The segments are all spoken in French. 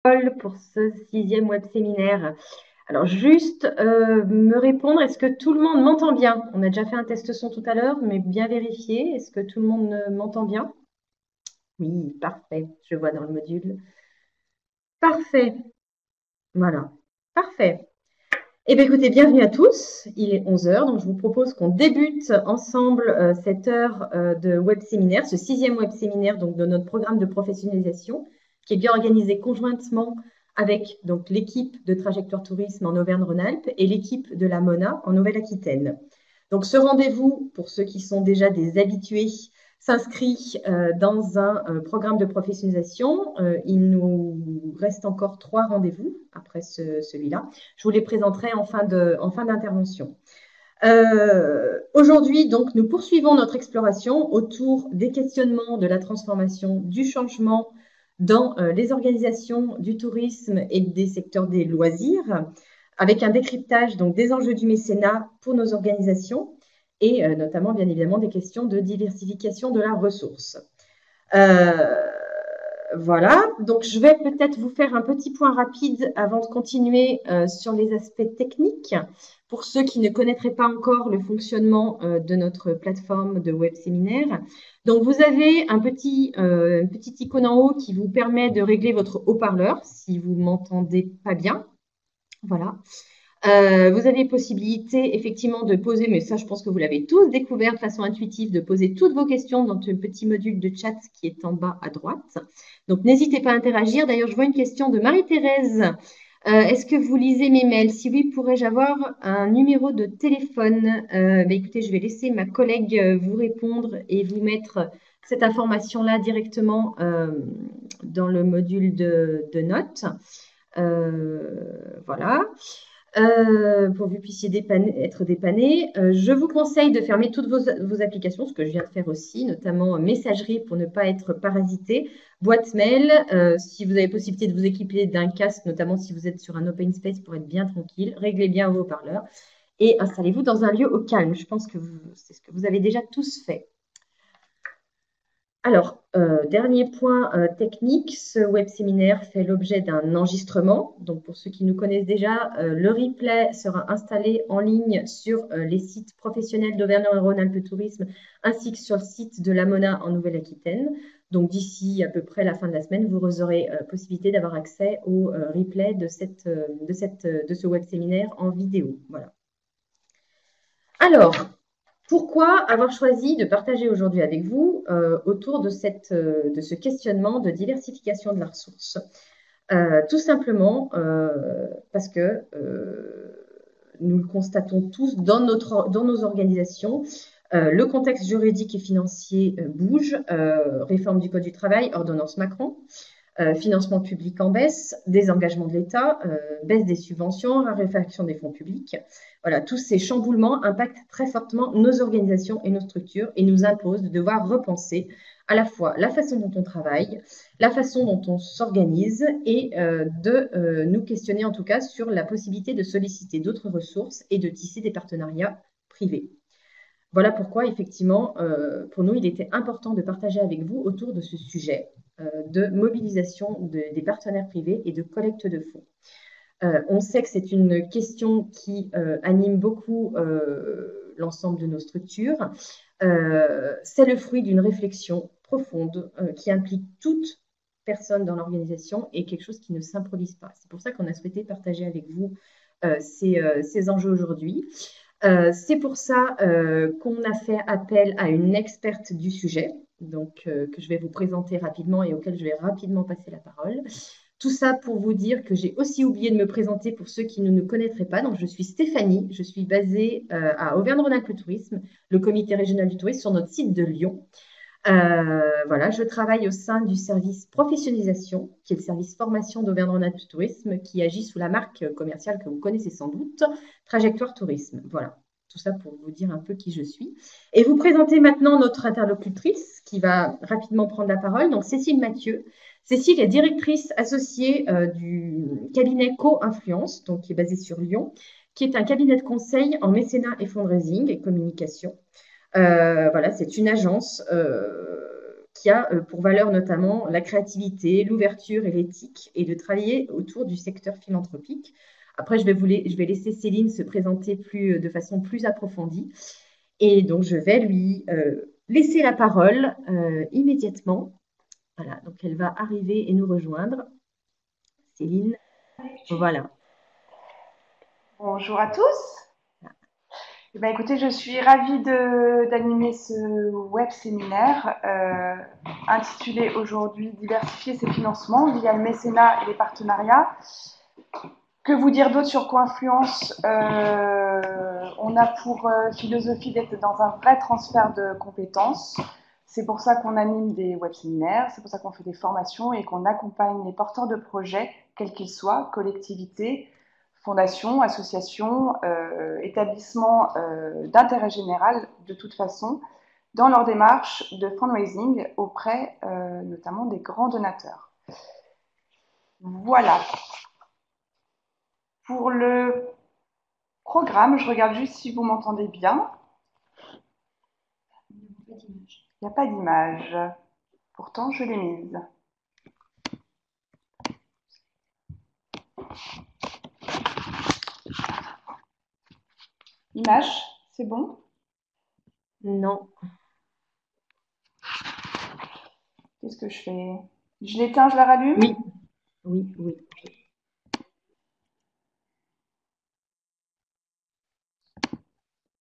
Paul pour ce sixième web séminaire. Alors, juste me répondre, est-ce que tout le monde m'entend bien? On a déjà fait un test son tout à l'heure, mais bien vérifié. Est-ce que tout le monde m'entend bien? Oui, parfait. Je vois dans le module. Parfait. Voilà. Parfait. Eh bien, écoutez, bienvenue à tous. Il est 11 heures, donc je vous propose qu'on débute ensemble cette heure de web séminaire, ce sixième web séminaire donc, de notre programme de professionnalisation, qui est bien organisé conjointement avec donc l'équipe de Trajectoire Tourisme en Auvergne-Rhône-Alpes et l'équipe de la MONA en Nouvelle-Aquitaine. Donc, ce rendez-vous, pour ceux qui sont déjà des habitués, s'inscrit dans un programme de professionnalisation. Il nous reste encore 3 rendez-vous après celui-là. Je vous les présenterai en fin d'intervention. Aujourd'hui, donc, nous poursuivons notre exploration autour des questionnements de la transformation, du changement dans les organisations du tourisme et des secteurs des loisirs, avec un décryptage donc, des enjeux du mécénat pour nos organisations et notamment, bien évidemment, des questions de diversification de la ressource. Euh, voilà, donc je vais peut-être vous faire un petit point rapide avant de continuer sur les aspects techniques pour ceux qui ne connaîtraient pas encore le fonctionnement de notre plateforme de web séminaire. Donc vous avez une petite icône en haut qui vous permet de régler votre haut-parleur si vous ne m'entendez pas bien. Voilà. Vous avez possibilité effectivement de poser, mais ça je pense que vous l'avez tous découvert de façon intuitive, de poser toutes vos questions dans le petit module de chat qui est en bas à droite. Donc n'hésitez pas à interagir. D'ailleurs, je vois une question de Marie-Thérèse. Est-ce que vous lisez mes mails? Si oui, pourrais-je avoir un numéro de téléphone? Écoutez, je vais laisser ma collègue vous répondre et vous mettre cette information-là directement dans le module de notes. Voilà. Pour que vous puissiez être dépanné. Je vous conseille de fermer toutes vos applications, ce que je viens de faire aussi, notamment messagerie pour ne pas être parasité, boîte mail, si vous avez possibilité de vous équiper d'un casque, notamment si vous êtes sur un open space pour être bien tranquille, réglez bien vos haut-parleurs et installez-vous dans un lieu au calme. Je pense que c'est ce que vous avez déjà tous fait. Alors, dernier point technique, ce web séminaire fait l'objet d'un enregistrement. Donc, pour ceux qui nous connaissent déjà, le replay sera installé en ligne sur les sites professionnels d'Auvergne-Rhône-Alpes Tourisme ainsi que sur le site de la MONA en Nouvelle-Aquitaine. Donc, d'ici à peu près la fin de la semaine, vous aurez possibilité d'avoir accès au replay de ce web séminaire en vidéo. Voilà. Alors, pourquoi avoir choisi de partager aujourd'hui avec vous autour de ce questionnement de diversification de la ressource? Tout simplement parce que nous le constatons tous dans nos organisations, le contexte juridique et financier bouge, réforme du Code du travail, ordonnance Macron, financement public en baisse, désengagement de l'État, baisse des subventions, raréfaction des fonds publics. Voilà, tous ces chamboulements impactent très fortement nos organisations et nos structures et nous imposent de devoir repenser à la fois la façon dont on travaille, la façon dont on s'organise et de nous questionner en tout cas sur la possibilité de solliciter d'autres ressources et de tisser des partenariats privés. Voilà pourquoi, effectivement, pour nous, il était important de partager avec vous autour de ce sujet de mobilisation des partenaires privés et de collecte de fonds. On sait que c'est une question qui anime beaucoup l'ensemble de nos structures. C'est le fruit d'une réflexion profonde qui implique toute personne dans l'organisation et quelque chose qui ne s'improvise pas. C'est pour ça qu'on a souhaité partager avec vous ces enjeux aujourd'hui. C'est pour ça qu'on a fait appel à une experte du sujet, donc que je vais vous présenter rapidement et auquel je vais rapidement passer la parole. Tout ça pour vous dire que j'ai aussi oublié de me présenter pour ceux qui ne nous connaîtraient pas. Donc, je suis Stéphanie, je suis basée à Auvergne-Rhône-Alpes Tourisme, le comité régional du tourisme sur notre site de Lyon. Voilà, je travaille au sein du service professionnalisation, qui est le service formation d'Auvergne-Rhône-Alpes Tourisme, qui agit sous la marque commerciale que vous connaissez sans doute, Trajectoire Tourisme. Voilà, tout ça pour vous dire un peu qui je suis. Et vous présenter maintenant notre interlocutrice qui va rapidement prendre la parole, donc Cécile Mathieu. Cécile est directrice associée du cabinet Co-Influence, donc qui est basé sur Lyon, qui est un cabinet de conseil en mécénat et fundraising et communication. Voilà, c'est une agence qui a pour valeur notamment la créativité, l'ouverture et l'éthique, et de travailler autour du secteur philanthropique. Après, je vais laisser Céline se présenter de façon plus approfondie. Et donc, je vais lui laisser la parole immédiatement. Voilà, donc elle va arriver et nous rejoindre. Céline, voilà. Bonjour à tous. Eh ben, écoutez, je suis ravie d'animer ce web séminaire intitulé aujourd'hui Diversifier ses financements via le mécénat et les partenariats. Que vous dire d'autre sur Coinfluence On a pour philosophie d'être dans un vrai transfert de compétences. C'est pour ça qu'on anime des web séminaires, c'est pour ça qu'on fait des formations et qu'on accompagne les porteurs de projets, quels qu'ils soient, collectivités, fondations, associations, établissements d'intérêt général, de toute façon, dans leur démarche de fundraising auprès notamment des grands donateurs. Voilà. Pour le programme, je regarde juste si vous m'entendez bien. Il n'y a pas d'image. Pourtant, je l'ai mise. Image, c'est bon? Non. Qu'est-ce que je fais? Je l'éteins, je la rallume? Oui, oui, oui.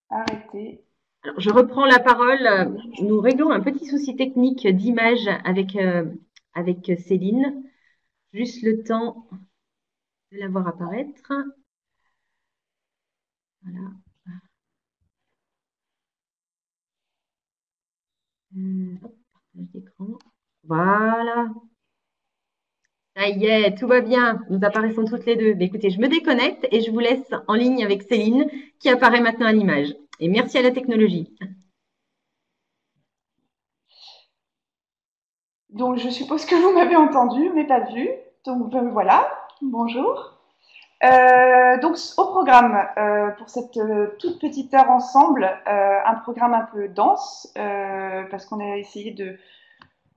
Arrêtez. Alors, je reprends la parole. Nous réglons un petit souci technique d'image avec Céline. Juste le temps de la voir apparaître. Voilà. Hop, partage d'écran. Voilà. Ça y est, tout va bien. Nous apparaissons toutes les deux. Mais écoutez, je me déconnecte et je vous laisse en ligne avec Céline qui apparaît maintenant à l'image. Et merci à la technologie. Donc, je suppose que vous m'avez entendu, mais pas vu. Donc, voilà. Bonjour. Donc, au programme, pour cette toute petite heure ensemble, un programme un peu dense, parce qu'on a essayé de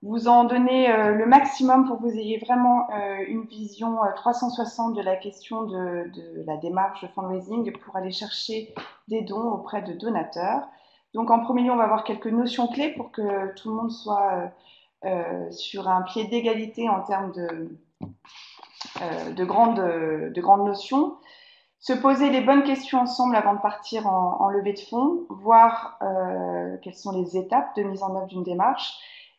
vous en donner le maximum pour que vous ayez vraiment une vision 360 de la question de la démarche de fundraising pour aller chercher des dons auprès de donateurs. Donc, en premier lieu, on va voir quelques notions clés pour que tout le monde soit sur un pied d'égalité en termes de grandes notions. Se poser les bonnes questions ensemble avant de partir en levée de fonds, voir quelles sont les étapes de mise en œuvre d'une démarche.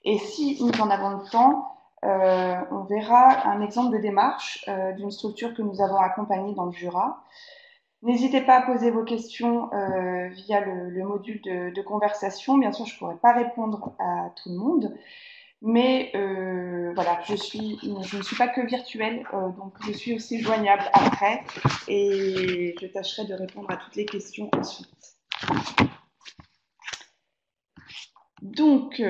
Et si nous en avons le temps, on verra un exemple de démarche d'une structure que nous avons accompagnée dans le Jura. N'hésitez pas à poser vos questions via le module de conversation. Bien sûr, je ne pourrai pas répondre à tout le monde. Mais voilà, je ne suis pas que virtuelle, donc je suis aussi joignable après et je tâcherai de répondre à toutes les questions ensuite. Donc,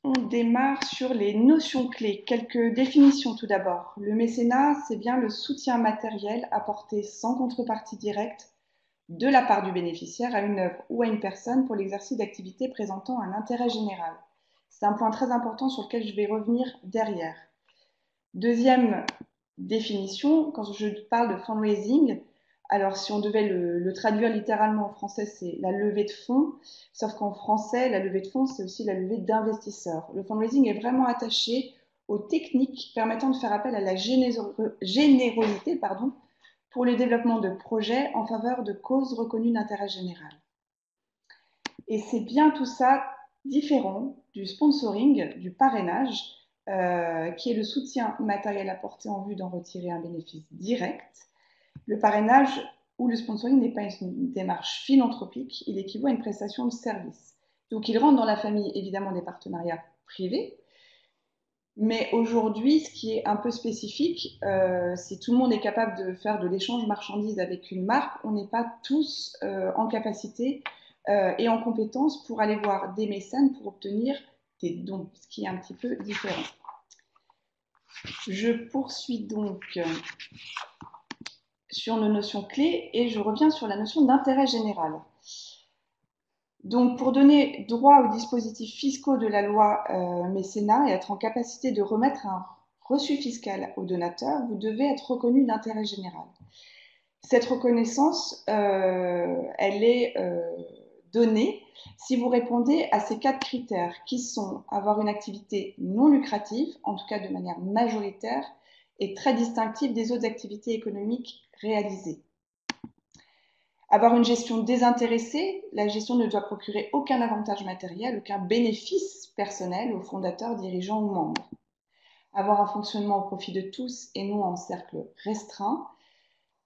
on démarre sur les notions clés. Quelques définitions tout d'abord. Le mécénat, c'est bien le soutien matériel apporté sans contrepartie directe de la part du bénéficiaire à une œuvre ou à une personne pour l'exercice d'activités présentant un intérêt général. C'est un point très important sur lequel je vais revenir derrière. Deuxième définition, quand je parle de fundraising, alors si on devait le traduire littéralement en français, c'est la levée de fonds, sauf qu'en français, la levée de fonds, c'est aussi la levée d'investisseurs. Le fundraising est vraiment attaché aux techniques permettant de faire appel à la générosité pour le développement de projets en faveur de causes reconnues d'intérêt général. Et c'est bien tout ça différent du sponsoring, du parrainage, qui est le soutien matériel apporté en vue d'en retirer un bénéfice direct. Le parrainage ou le sponsoring n'est pas une démarche philanthropique, il équivaut à une prestation de service. Donc il rentre dans la famille évidemment des partenariats privés, mais aujourd'hui, ce qui est un peu spécifique, si tout le monde est capable de faire de l'échange marchandises avec une marque, on n'est pas tous en capacité et en compétence pour aller voir des mécènes pour obtenir des dons, ce qui est un petit peu différent. Je poursuis donc sur nos notions clés et je reviens sur la notion d'intérêt général. Donc, pour donner droit aux dispositifs fiscaux de la loi mécénat et être en capacité de remettre un reçu fiscal au donateur, vous devez être reconnu d'intérêt général. Cette reconnaissance, elle est donnée si vous répondez à ces 4 critères qui sont avoir une activité non lucrative, en tout cas de manière majoritaire, et très distinctive des autres activités économiques réalisées. Avoir une gestion désintéressée, la gestion ne doit procurer aucun avantage matériel, aucun bénéfice personnel aux fondateurs, dirigeants ou membres. Avoir un fonctionnement au profit de tous et non en cercle restreint.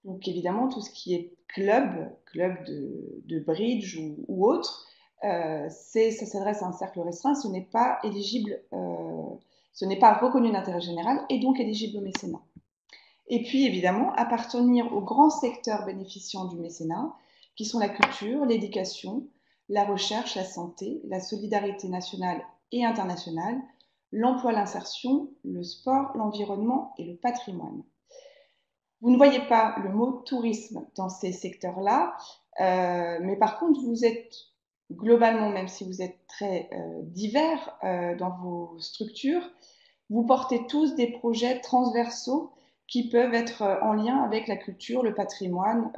Donc évidemment, tout ce qui est club de bridge ou autre, ça s'adresse à un cercle restreint, ce n'est pas éligible, ce n'est pas reconnu d'intérêt général et donc éligible au mécénat. Et puis évidemment, appartenir aux grands secteurs bénéficiant du mécénat, qui sont la culture, l'éducation, la recherche, la santé, la solidarité nationale et internationale, l'emploi, l'insertion, le sport, l'environnement et le patrimoine. Vous ne voyez pas le mot tourisme dans ces secteurs-là, mais par contre, vous êtes globalement, même si vous êtes très divers dans vos structures, vous portez tous des projets transversaux qui peuvent être en lien avec la culture, le patrimoine,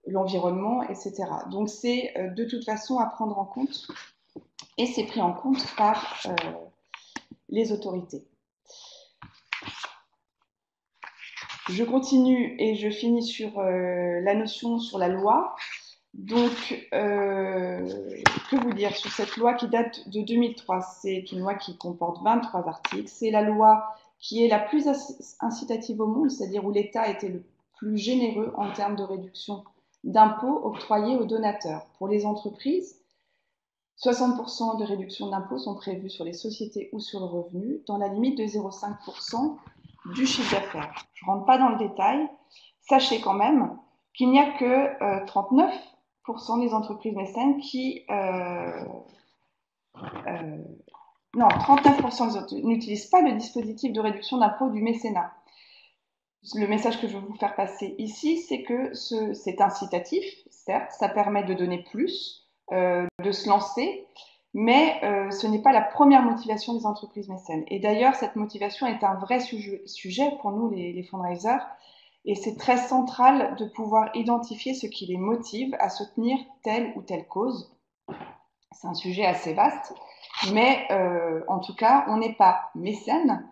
l'environnement, etc. Donc c'est de toute façon à prendre en compte et c'est pris en compte par les autorités. Je continue et je finis sur la notion sur la loi. Donc, que vous dire sur cette loi qui date de 2003? C'est une loi qui comporte 23 articles. C'est la loi qui est la plus incitative au monde, c'est-à-dire où l'État était le plus généreux en termes de réduction d'impôts octroyés aux donateurs. Pour les entreprises, 60% de réduction d'impôts sont prévus sur les sociétés ou sur le revenu, dans la limite de 0,5% du chiffre d'affaires. Je ne rentre pas dans le détail. Sachez quand même qu'il n'y a que 39% des entreprises mécènes qui... non, 39% n'utilisent pas le dispositif de réduction d'impôt du mécénat. Le message que je veux vous faire passer ici, c'est que c'est incitatif, certes, ça permet de donner plus, de se lancer, mais ce n'est pas la première motivation des entreprises mécènes. Et d'ailleurs, cette motivation est un vrai sujet pour nous, les fundraisers, et c'est très central de pouvoir identifier ce qui les motive à soutenir telle ou telle cause. C'est un sujet assez vaste, mais en tout cas, on n'est pas mécène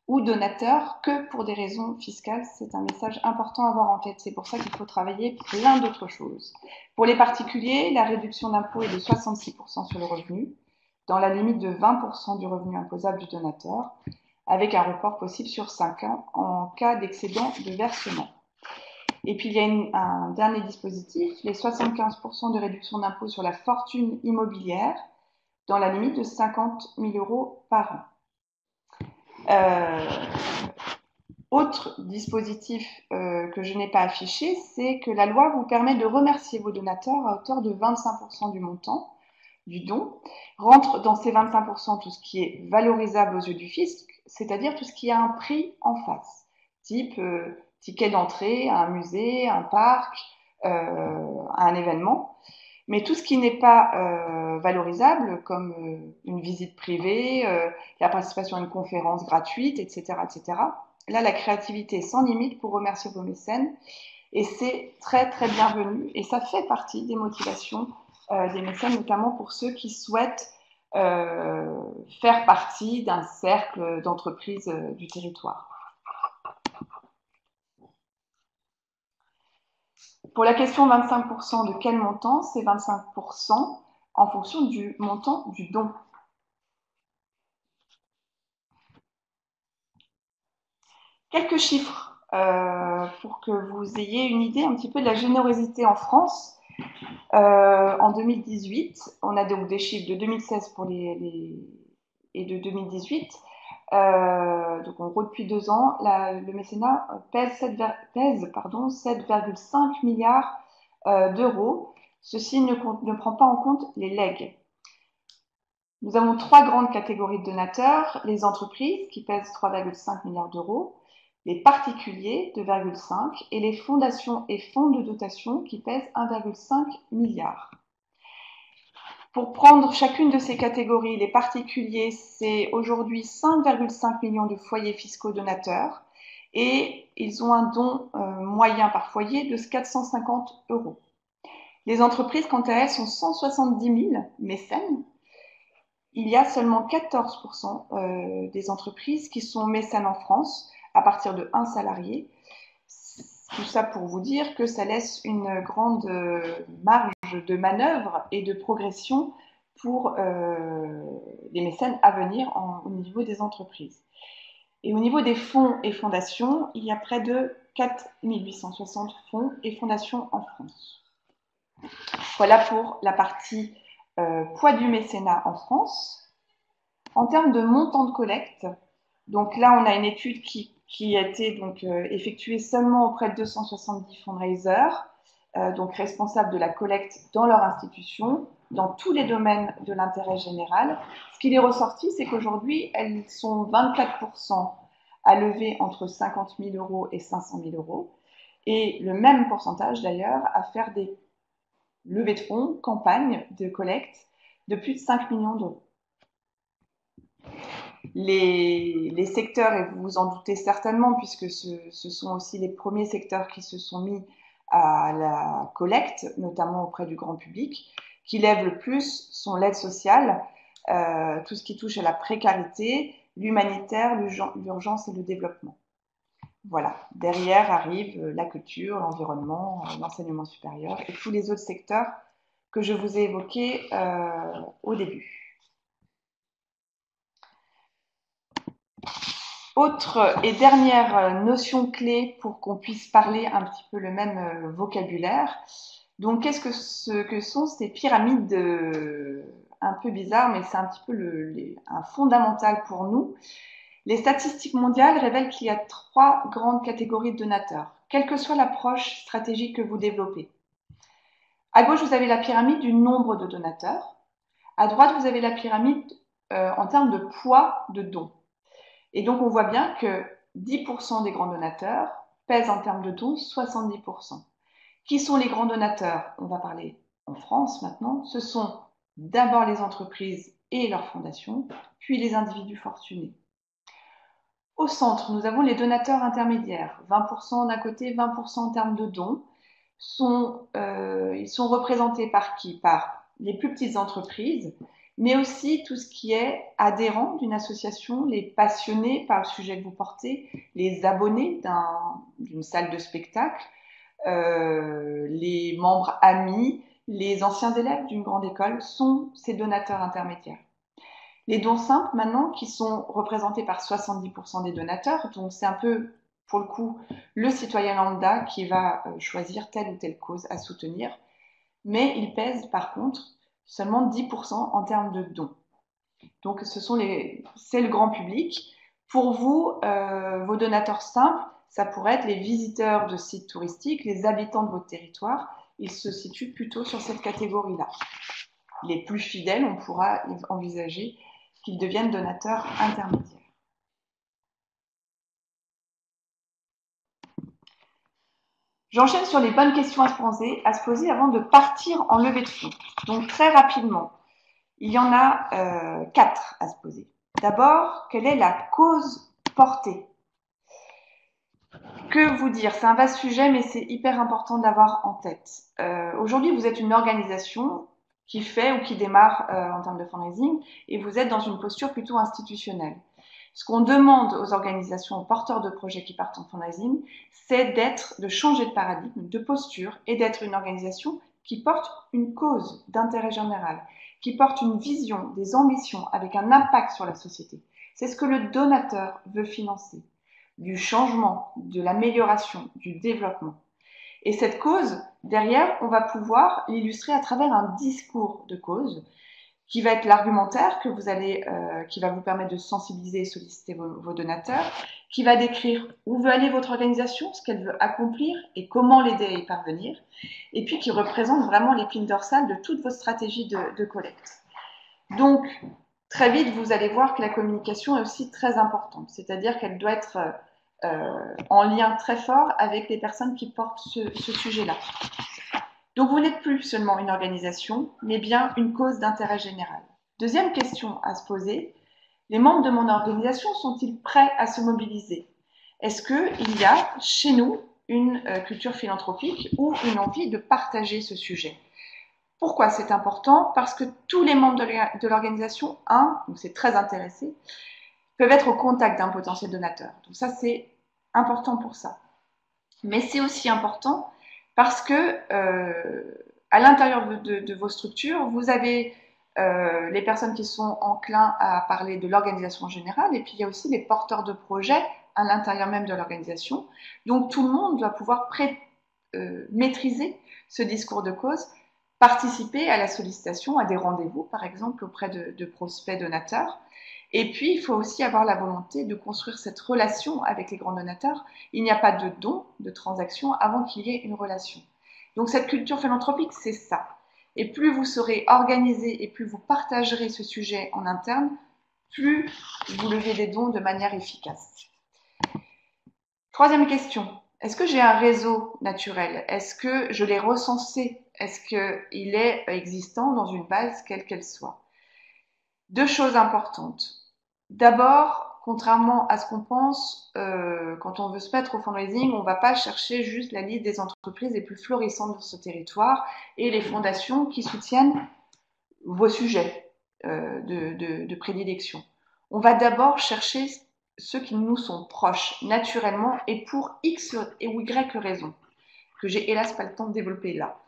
ou donateur que pour des raisons fiscales. C'est un message important à avoir en tête. C'est pour ça qu'il faut travailler plein d'autres choses. Pour les particuliers, la réduction d'impôt est de 66% sur le revenu, dans la limite de 20% du revenu imposable du donateur, avec un report possible sur 5 ans en cas d'excédent de versement. Et puis il y a un dernier dispositif, les 75% de réduction d'impôt sur la fortune immobilière, dans la limite de 50 000 € par an. Autre dispositif que je n'ai pas affiché, c'est que la loi vous permet de remercier vos donateurs à hauteur de 25% du montant du don. Rentre dans ces 25% tout ce qui est valorisable aux yeux du fisc, c'est-à-dire tout ce qui a un prix en face, type ticket d'entrée à un musée, un parc, à un événement. Mais tout ce qui n'est pas valorisable, comme une visite privée, la participation à une conférence gratuite, etc., etc., là, la créativité est sans limite pour remercier vos mécènes. Et c'est très, très bienvenu. Et ça fait partie des motivations des mécènes, notamment pour ceux qui souhaitent faire partie d'un cercle d'entreprises du territoire. Pour la question 25%, de quel montant? C'est 25% en fonction du montant du don. Quelques chiffres pour que vous ayez une idée un petit peu de la générosité en France. En 2018, on a donc des chiffres de 2016 pour et de 2018. Donc en gros, depuis 2 ans, le mécénat pèse 7,5 milliards d'euros. Ceci ne prend pas en compte les legs. Nous avons 3 grandes catégories de donateurs, les entreprises qui pèsent 3,5 milliards d'euros, les particuliers 2,5 et les fondations et fonds de dotation qui pèsent 1,5 milliard. Pour prendre chacune de ces catégories, les particuliers, c'est aujourd'hui 5,5 millions de foyers fiscaux donateurs et ils ont un don moyen par foyer de 450 €. Les entreprises, quant à elles, sont 170 000 mécènes. Il y a seulement 14% des entreprises qui sont mécènes en France à partir de 1 salarié. Tout ça pour vous dire que ça laisse une grande marge de manœuvre et de progression pour les mécènes à venir au niveau des entreprises. Et au niveau des fonds et fondations, il y a près de 4 860 fonds et fondations en France. Voilà pour la partie poids du mécénat en France. En termes de montant de collecte, donc là on a une étude qui a été donc effectuée seulement auprès de 270 fundraisers, donc responsables de la collecte dans leur institution, dans tous les domaines de l'intérêt général. Ce qui est ressorti, c'est qu'aujourd'hui, elles sont 24% à lever entre 50 000 € et 500 000 €, et le même pourcentage d'ailleurs à faire des levées de fonds, campagnes de collecte de plus de 5 millions d'euros. Les secteurs, et vous vous en doutez certainement, puisque ce sont aussi les premiers secteurs qui se sont mis à la collecte, notamment auprès du grand public, qui lèvent le plus sont l'aide sociale, tout ce qui touche à la précarité, l'humanitaire, l'urgence et le développement. Voilà, derrière arrive la culture, l'environnement, l'enseignement supérieur et tous les autres secteurs que je vous ai évoqués au début. Autre et dernière notion clé pour qu'on puisse parler un petit peu le même vocabulaire. Donc, qu'est-ce que sont ces pyramides un peu bizarres, mais c'est un petit peu un fondamental pour nous. Les statistiques mondiales révèlent qu'il y a 3 grandes catégories de donateurs, quelle que soit l'approche stratégique que vous développez. À gauche, vous avez la pyramide du nombre de donateurs. À droite, vous avez la pyramide en termes de poids de dons. Et donc, on voit bien que 10% des grands donateurs pèsent en termes de dons 70%. Qui sont les grands donateurs? On va parler en France maintenant. Ce sont d'abord les entreprises et leurs fondations, puis les individus fortunés. Au centre, nous avons les donateurs intermédiaires, 20% d'un côté, 20% en termes de dons. Ils sont représentés par qui? Par les plus petites entreprises, mais aussi tout ce qui est adhérent d'une association, les passionnés par le sujet que vous portez, les abonnés d'une salle de spectacle, les membres amis, les anciens élèves d'une grande école sont ces donateurs intermédiaires. Les dons simples maintenant qui sont représentés par 70% des donateurs, donc c'est un peu pour le coup le citoyen lambda qui va choisir telle ou telle cause à soutenir, mais ils pèsent par contre seulement 10% en termes de dons. Donc c'est le grand public. Pour vous, vos donateurs simples, ça pourrait être les visiteurs de sites touristiques, les habitants de votre territoire. Ils se situent plutôt sur cette catégorie-là. Les plus fidèles, on pourra envisager qu'ils deviennent donateurs intermédiaires. J'enchaîne sur les bonnes questions à se poser avant de partir en levée de fonds. Donc très rapidement, il y en a 4 à se poser. D'abord, quelle est la cause portée? Que vous dire? C'est un vaste sujet, mais c'est hyper important de l'avoir en tête. Aujourd'hui, vous êtes une organisation qui fait ou qui démarre en termes de fundraising et vous êtes dans une posture plutôt institutionnelle. Ce qu'on demande aux organisations, aux porteurs de projets qui partent en fundraising, c'est de changer de paradigme, de posture et d'être une organisation qui porte une cause d'intérêt général, qui porte une vision, des ambitions avec un impact sur la société. C'est ce que le donateur veut financer, du changement, de l'amélioration, du développement. Et cette cause, derrière, on va pouvoir l'illustrer à travers un discours de cause qui va être l'argumentaire qui va vous permettre de sensibiliser et solliciter vos donateurs, qui va décrire où veut aller votre organisation, ce qu'elle veut accomplir et comment l'aider à y parvenir, et puis qui représente vraiment l'épine dorsale de toute votre stratégie de collecte. Donc, très vite, vous allez voir que la communication est aussi très importante, c'est-à-dire qu'elle doit être en lien très fort avec les personnes qui portent ce sujet-là. Donc vous n'êtes plus seulement une organisation, mais bien une cause d'intérêt général. Deuxième question à se poser, les membres de mon organisation sont-ils prêts à se mobiliser? Est-ce qu'il y a chez nous une culture philanthropique ou une envie de partager ce sujet? Pourquoi c'est important? Parce que tous les membres de l'organisation, donc c'est très intéressé, peuvent être au contact d'un potentiel donateur. Donc ça, c'est important pour ça. Mais c'est aussi important parce que à l'intérieur de vos structures, vous avez les personnes qui sont enclins à parler de l'organisation générale, et puis il y a aussi les porteurs de projets à l'intérieur même de l'organisation. Donc tout le monde doit pouvoir maîtriser ce discours de cause, participer à la sollicitation, à des rendez-vous, par exemple, auprès de prospects donateurs. Et puis, il faut aussi avoir la volonté de construire cette relation avec les grands donateurs. Il n'y a pas de don, de transaction, avant qu'il y ait une relation. Donc, cette culture philanthropique, c'est ça. Et plus vous serez organisé et plus vous partagerez ce sujet en interne, plus vous levez des dons de manière efficace. Troisième question. Est-ce que j'ai un réseau naturel? Est-ce que je l'ai recensé? Est-ce qu'il est existant dans une base, quelle qu'elle soit? Deux choses importantes. D'abord, contrairement à ce qu'on pense, quand on veut se mettre au fundraising, on ne va pas chercher juste la liste des entreprises les plus florissantes de ce territoire et les fondations qui soutiennent vos sujets de prédilection. On va d'abord chercher ceux qui nous sont proches, naturellement, et pour X ou Y raisons, que j'ai hélas pas le temps de développer là.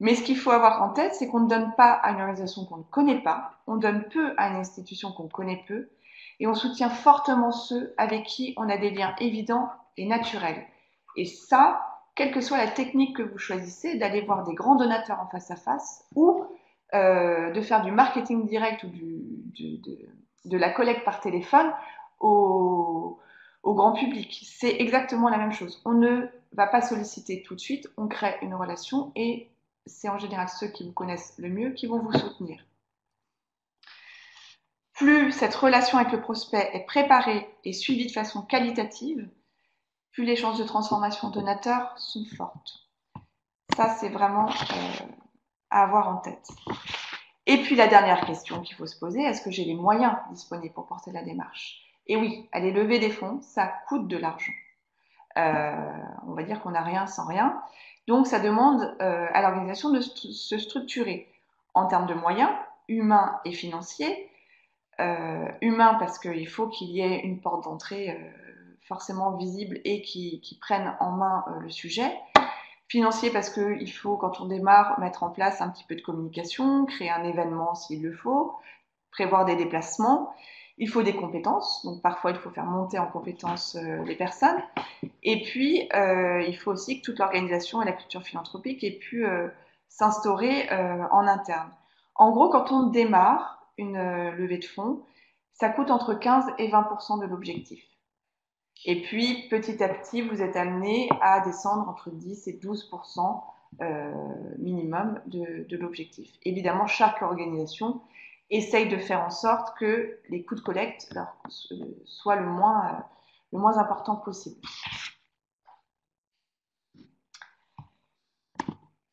Mais ce qu'il faut avoir en tête, c'est qu'on ne donne pas à une organisation qu'on ne connaît pas, on donne peu à une institution qu'on connaît peu, et on soutient fortement ceux avec qui on a des liens évidents et naturels. Et ça, quelle que soit la technique que vous choisissez, d'aller voir des grands donateurs en face à face, ou de faire du marketing direct ou de la collecte par téléphone au grand public. C'est exactement la même chose. On ne va pas solliciter tout de suite, on crée une relation et c'est en général ceux qui vous connaissent le mieux qui vont vous soutenir. Plus cette relation avec le prospect est préparée et suivie de façon qualitative, plus les chances de transformation donateur sont fortes. Ça, c'est vraiment à avoir en tête. Et puis la dernière question qu'il faut se poser, est-ce que j'ai les moyens disponibles pour porter la démarche? Et oui, aller lever des fonds, ça coûte de l'argent. On va dire qu'on n'a rien sans rien. Donc ça demande à l'organisation de se structurer en termes de moyens humains et financiers. Humains parce qu'il faut qu'il y ait une porte d'entrée forcément visible et qui prenne en main le sujet. Financier parce qu'il faut, quand on démarre, mettre en place un petit peu de communication, créer un événement s'il le faut, prévoir des déplacements. Il faut des compétences, donc parfois il faut faire monter en compétences les personnes. Et puis, il faut aussi que toute l'organisation et la culture philanthropique aient pu s'instaurer en interne. En gros, quand on démarre une levée de fonds, ça coûte entre 15 et 20% de l'objectif. Et puis, petit à petit, vous êtes amené à descendre entre 10 et 12% minimum de l'objectif. Évidemment, chaque organisation essaye de faire en sorte que les coûts de collecte soient le moins important possible.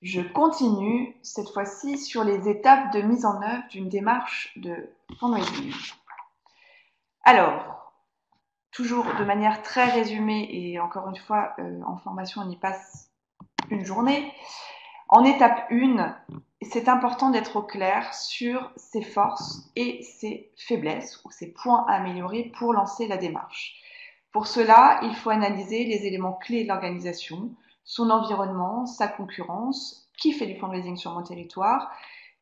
Je continue cette fois-ci sur les étapes de mise en œuvre d'une démarche de fundraising. Alors, toujours de manière très résumée, et encore une fois, en formation, on y passe une journée. En étape 1, c'est important d'être au clair sur ses forces et ses faiblesses, ou ses points à améliorer pour lancer la démarche. Pour cela, il faut analyser les éléments clés de l'organisation, son environnement, sa concurrence, qui fait du fundraising sur mon territoire,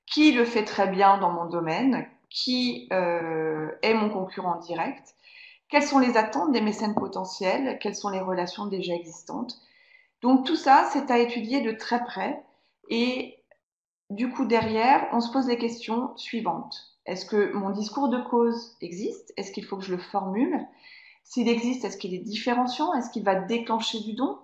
qui le fait très bien dans mon domaine, qui est mon concurrent direct, quelles sont les attentes des mécènes potentiels, quelles sont les relations déjà existantes. Donc tout ça, c'est à étudier de très près et du coup derrière, on se pose les questions suivantes. Est-ce que mon discours de cause existe? Est-ce qu'il faut que je le formule? S'il existe, est-ce qu'il est différenciant? Est-ce qu'il va déclencher du don?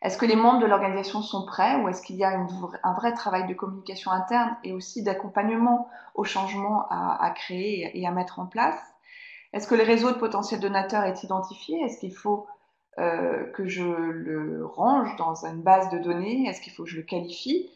Est-ce que les membres de l'organisation sont prêts ou est-ce qu'il y a un vrai travail de communication interne et aussi d'accompagnement au changement à créer et à mettre en place? Est-ce que le réseau de potentiels donateurs est identifié? Est-ce qu'il faut que je le range dans une base de données? Est-ce qu'il faut que je le qualifie?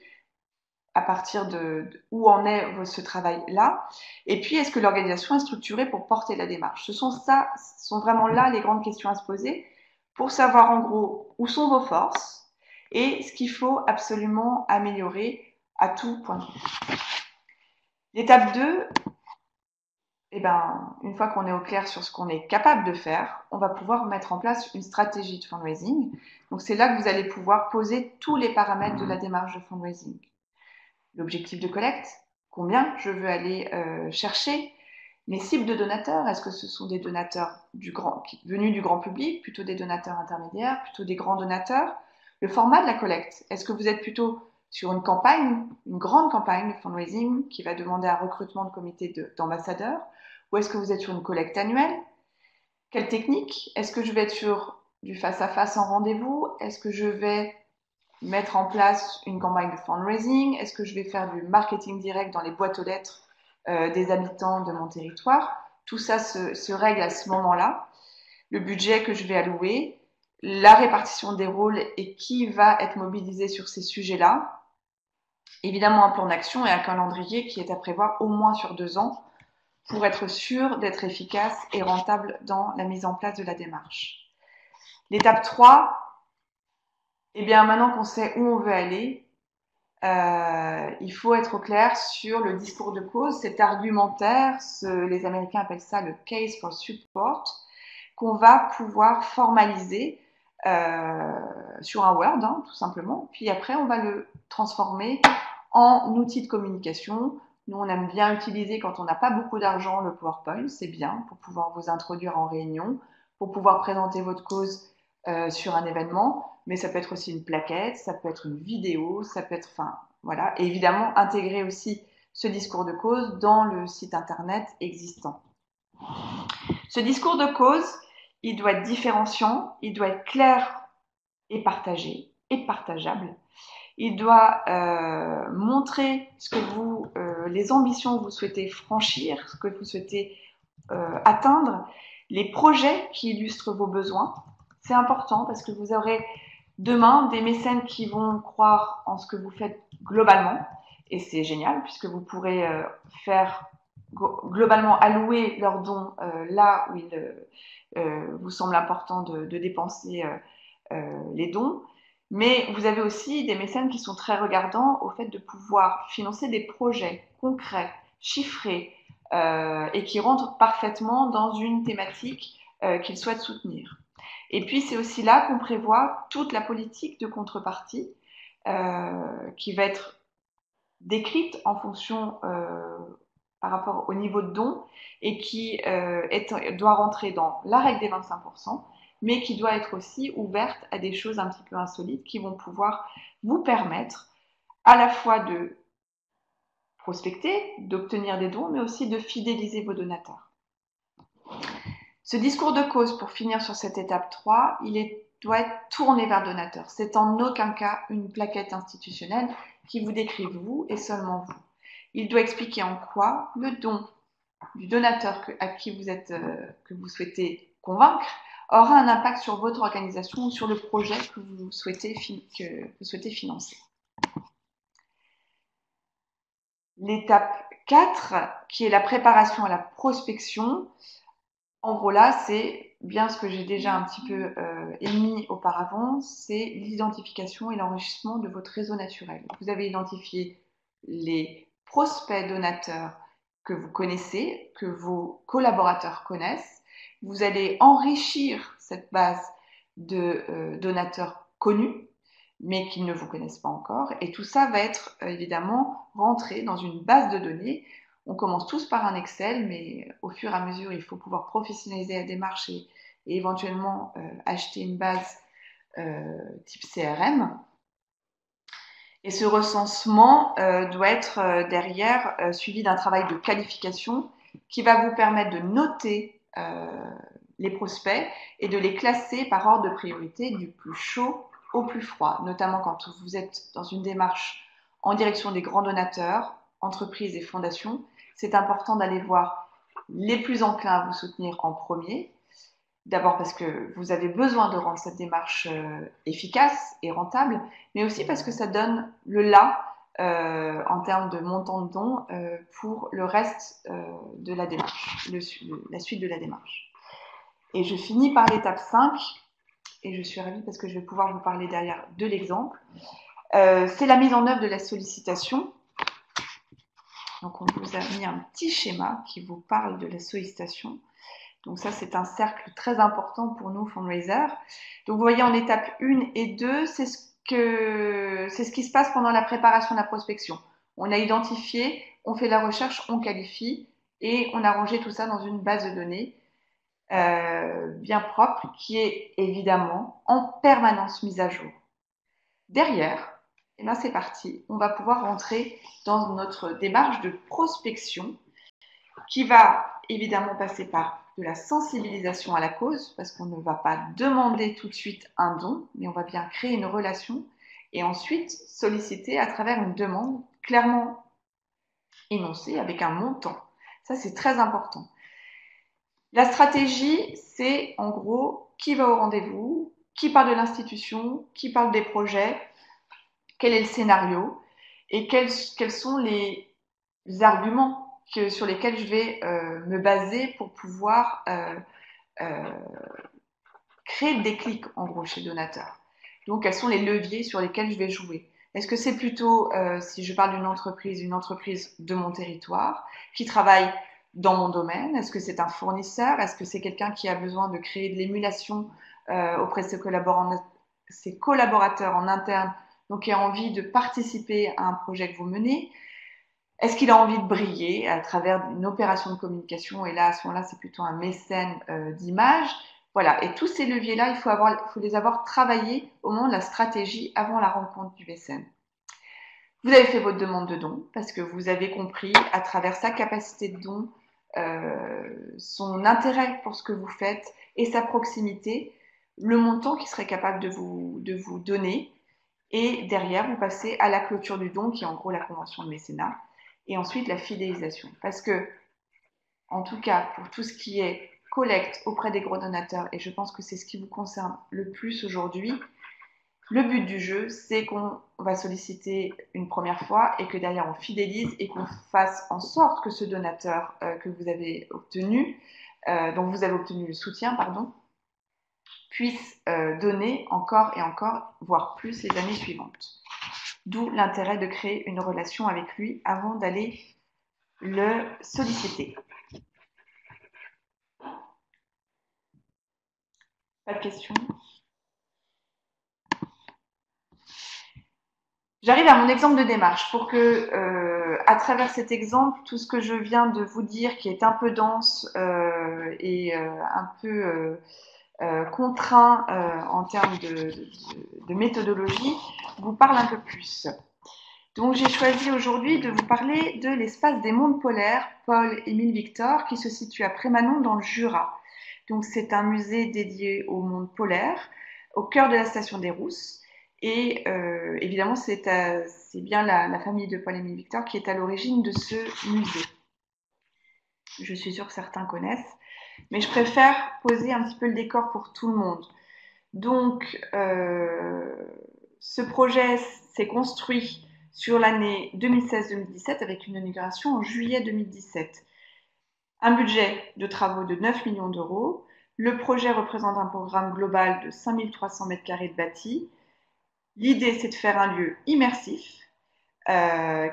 À partir de où en est ce travail-là? Et puis, est-ce que l'organisation est structurée pour porter la démarche? Ce sont vraiment là les grandes questions à se poser pour savoir en gros où sont vos forces et ce qu'il faut absolument améliorer à tout point de vue. L'étape 2, eh ben, une fois qu'on est au clair sur ce qu'on est capable de faire, on va pouvoir mettre en place une stratégie de fundraising. Donc, c'est là que vous allez pouvoir poser tous les paramètres de la démarche de fundraising. L'objectif de collecte, combien je veux aller chercher, mes cibles de donateurs, est-ce que ce sont des donateurs venus du grand public, plutôt des donateurs intermédiaires, plutôt des grands donateurs? Le format de la collecte, est-ce que vous êtes plutôt sur une campagne, une grande campagne de fundraising qui va demander un recrutement de comités d'ambassadeurs, ou est-ce que vous êtes sur une collecte annuelle? Quelle technique? Est-ce que je vais être sur du face-à-face en rendez-vous? Est-ce que je vais mettre en place une campagne de fundraising? Est-ce que je vais faire du marketing direct dans les boîtes aux lettres des habitants de mon territoire? Tout ça se règle à ce moment-là. Le budget que je vais allouer, la répartition des rôles et qui va être mobilisé sur ces sujets-là. Évidemment, un plan d'action et un calendrier qui est à prévoir au moins sur 2 ans pour être sûr d'être efficace et rentable dans la mise en place de la démarche. L'étape 3, eh bien, maintenant qu'on sait où on veut aller, il faut être au clair sur le discours de cause, cet argumentaire, les Américains appellent ça le case for support, qu'on va pouvoir formaliser sur un Word, hein, tout simplement. Puis après, on va le transformer en outil de communication. Nous, on aime bien utiliser, quand on n'a pas beaucoup d'argent, le PowerPoint. C'est bien pour pouvoir vous introduire en réunion, pour pouvoir présenter votre cause sur un événement. Mais ça peut être aussi une plaquette, ça peut être une vidéo, ça peut être, enfin, voilà. Et évidemment, intégrer aussi ce discours de cause dans le site internet existant. Ce discours de cause, il doit être différenciant, il doit être clair et partagé et partageable. Il doit montrer ce que les ambitions que vous souhaitez franchir, ce que vous souhaitez atteindre, les projets qui illustrent vos besoins. C'est important parce que vous aurez demain des mécènes qui vont croire en ce que vous faites globalement. Et c'est génial puisque vous pourrez faire globalement allouer leurs dons là où il vous semble important de dépenser les dons. Mais vous avez aussi des mécènes qui sont très regardants au fait de pouvoir financer des projets concrets, chiffrés, et qui rentrent parfaitement dans une thématique qu'ils souhaitent soutenir. Et puis, c'est aussi là qu'on prévoit toute la politique de contrepartie qui va être décrite en fonction par rapport au niveau de don et qui doit rentrer dans la règle des 25%, mais qui doit être aussi ouverte à des choses un petit peu insolites qui vont pouvoir vous permettre à la fois de prospecter, d'obtenir des dons, mais aussi de fidéliser vos donateurs. Ce discours de cause, pour finir sur cette étape 3, doit être tourné vers le donateur. C'est en aucun cas une plaquette institutionnelle qui vous décrit vous et seulement vous. Il doit expliquer en quoi le don du donateur à qui que vous souhaitez convaincre aura un impact sur votre organisation ou sur le projet que vous souhaitez financer. L'étape 4, qui est la préparation à la prospection, en gros là, c'est bien ce que j'ai déjà un petit peu émis auparavant, c'est l'identification et l'enrichissement de votre réseau naturel. Vous avez identifié les prospects donateurs que vous connaissez, que vos collaborateurs connaissent. Vous allez enrichir cette base de donateurs connus, mais qui ne vous connaissent pas encore. Et tout ça va être évidemment rentré dans une base de données. On commence tous par un Excel, mais au fur et à mesure, il faut pouvoir professionnaliser la démarche et éventuellement acheter une base type CRM. Et ce recensement doit être derrière suivi d'un travail de qualification qui va vous permettre de noter les prospects et de les classer par ordre de priorité du plus chaud au plus froid, notamment quand vous êtes dans une démarche en direction des grands donateurs, entreprises et fondations. C'est important d'aller voir les plus enclins à vous soutenir en premier, D'abord parce que vous avez besoin de rendre cette démarche efficace et rentable, mais aussi parce que ça donne le là en termes de montant de dons pour le reste de la démarche, la suite de la démarche. Et je finis par l'étape 5, et je suis ravie parce que je vais pouvoir vous parler derrière de l'exemple. C'est la mise en œuvre de la sollicitation. Donc on vous a mis un petit schéma qui vous parle de la sollicitation. Donc ça, c'est un cercle très important pour nous, fundraisers. Donc vous voyez en étape 1 et 2, c'est ce qui se passe pendant la préparation de la prospection. On a identifié, on fait la recherche, on qualifie et on a rangé tout ça dans une base de données bien propre qui est évidemment en permanence mise à jour. Derrière, et là c'est parti, on va pouvoir rentrer dans notre démarche de prospection qui va évidemment passer par de la sensibilisation à la cause, parce qu'on ne va pas demander tout de suite un don, mais on va bien créer une relation et ensuite solliciter à travers une demande clairement énoncée avec un montant. Ça, c'est très important. La stratégie, c'est en gros qui va au rendez-vous, qui parle de l'institution, qui parle des projets, quel est le scénario et quels sont les arguments sur lesquels je vais me baser pour pouvoir créer le déclic en gros chez le donateur. Donc quels sont les leviers sur lesquels je vais jouer? Est-ce que c'est plutôt, si je parle d'une entreprise de mon territoire qui travaille dans mon domaine? Est-ce que c'est un fournisseur? Est-ce que c'est quelqu'un qui a besoin de créer de l'émulation auprès de ses collaborateurs en interne, donc qui a envie de participer à un projet que vous menez? Est-ce qu'il a envie de briller à travers une opération de communication? Et là, à ce moment-là, c'est plutôt un mécène d'image. Voilà. Et tous ces leviers-là, il faut les avoir travaillés au moment de la stratégie avant la rencontre du mécène. Vous avez fait votre demande de don parce que vous avez compris à travers sa capacité de don, son intérêt pour ce que vous faites et sa proximité, le montant qu'il serait capable de vous donner. Et derrière, vous passez à la clôture du don, qui est en gros la convention de mécénat. Et ensuite, la fidélisation. Parce que, en tout cas, pour tout ce qui est collecte auprès des gros donateurs, et je pense que c'est ce qui vous concerne le plus aujourd'hui, le but du jeu, c'est qu'on va solliciter une première fois et que derrière, on fidélise et qu'on fasse en sorte que ce donateur que vous avez obtenu, dont vous avez obtenu le soutien, pardon, puisse donner encore et encore, voire plus les années suivantes. D'où l'intérêt de créer une relation avec lui avant d'aller le solliciter. Pas de questions? J'arrive à mon exemple de démarche pour que, à travers cet exemple, tout ce que je viens de vous dire, qui est un peu dense et un peu contraint en termes de méthodologie, vous parle un peu plus. Donc j'ai choisi aujourd'hui de vous parler de l'espace des mondes polaires Paul-Émile Victor qui se situe à Prémanon dans le Jura. Donc c'est un musée dédié au monde polaire, au cœur de la station des Rousses. Et évidemment, c'est bien la famille de Paul-Émile Victor qui est à l'origine de ce musée. Je suis sûre que certains connaissent, mais je préfère poser un petit peu le décor pour tout le monde. Donc, ce projet s'est construit sur l'année 2016-2017 avec une inauguration en juillet 2017. Un budget de travaux de 9 millions d'euros. Le projet représente un programme global de 5300 m² de bâti. L'idée, c'est de faire un lieu immersif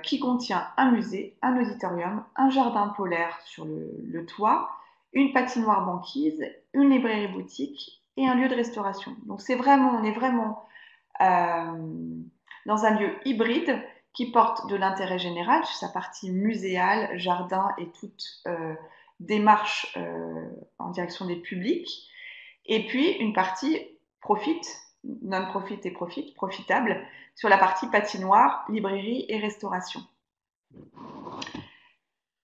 qui contient un musée, un auditorium, un jardin polaire sur le toit, une patinoire banquise, une librairie boutique et un lieu de restauration. Donc on est vraiment dans un lieu hybride qui porte de l'intérêt général sur sa partie muséale, jardin et toute démarche en direction des publics. Et puis une partie non-profit et profitable, sur la partie patinoire, librairie et restauration.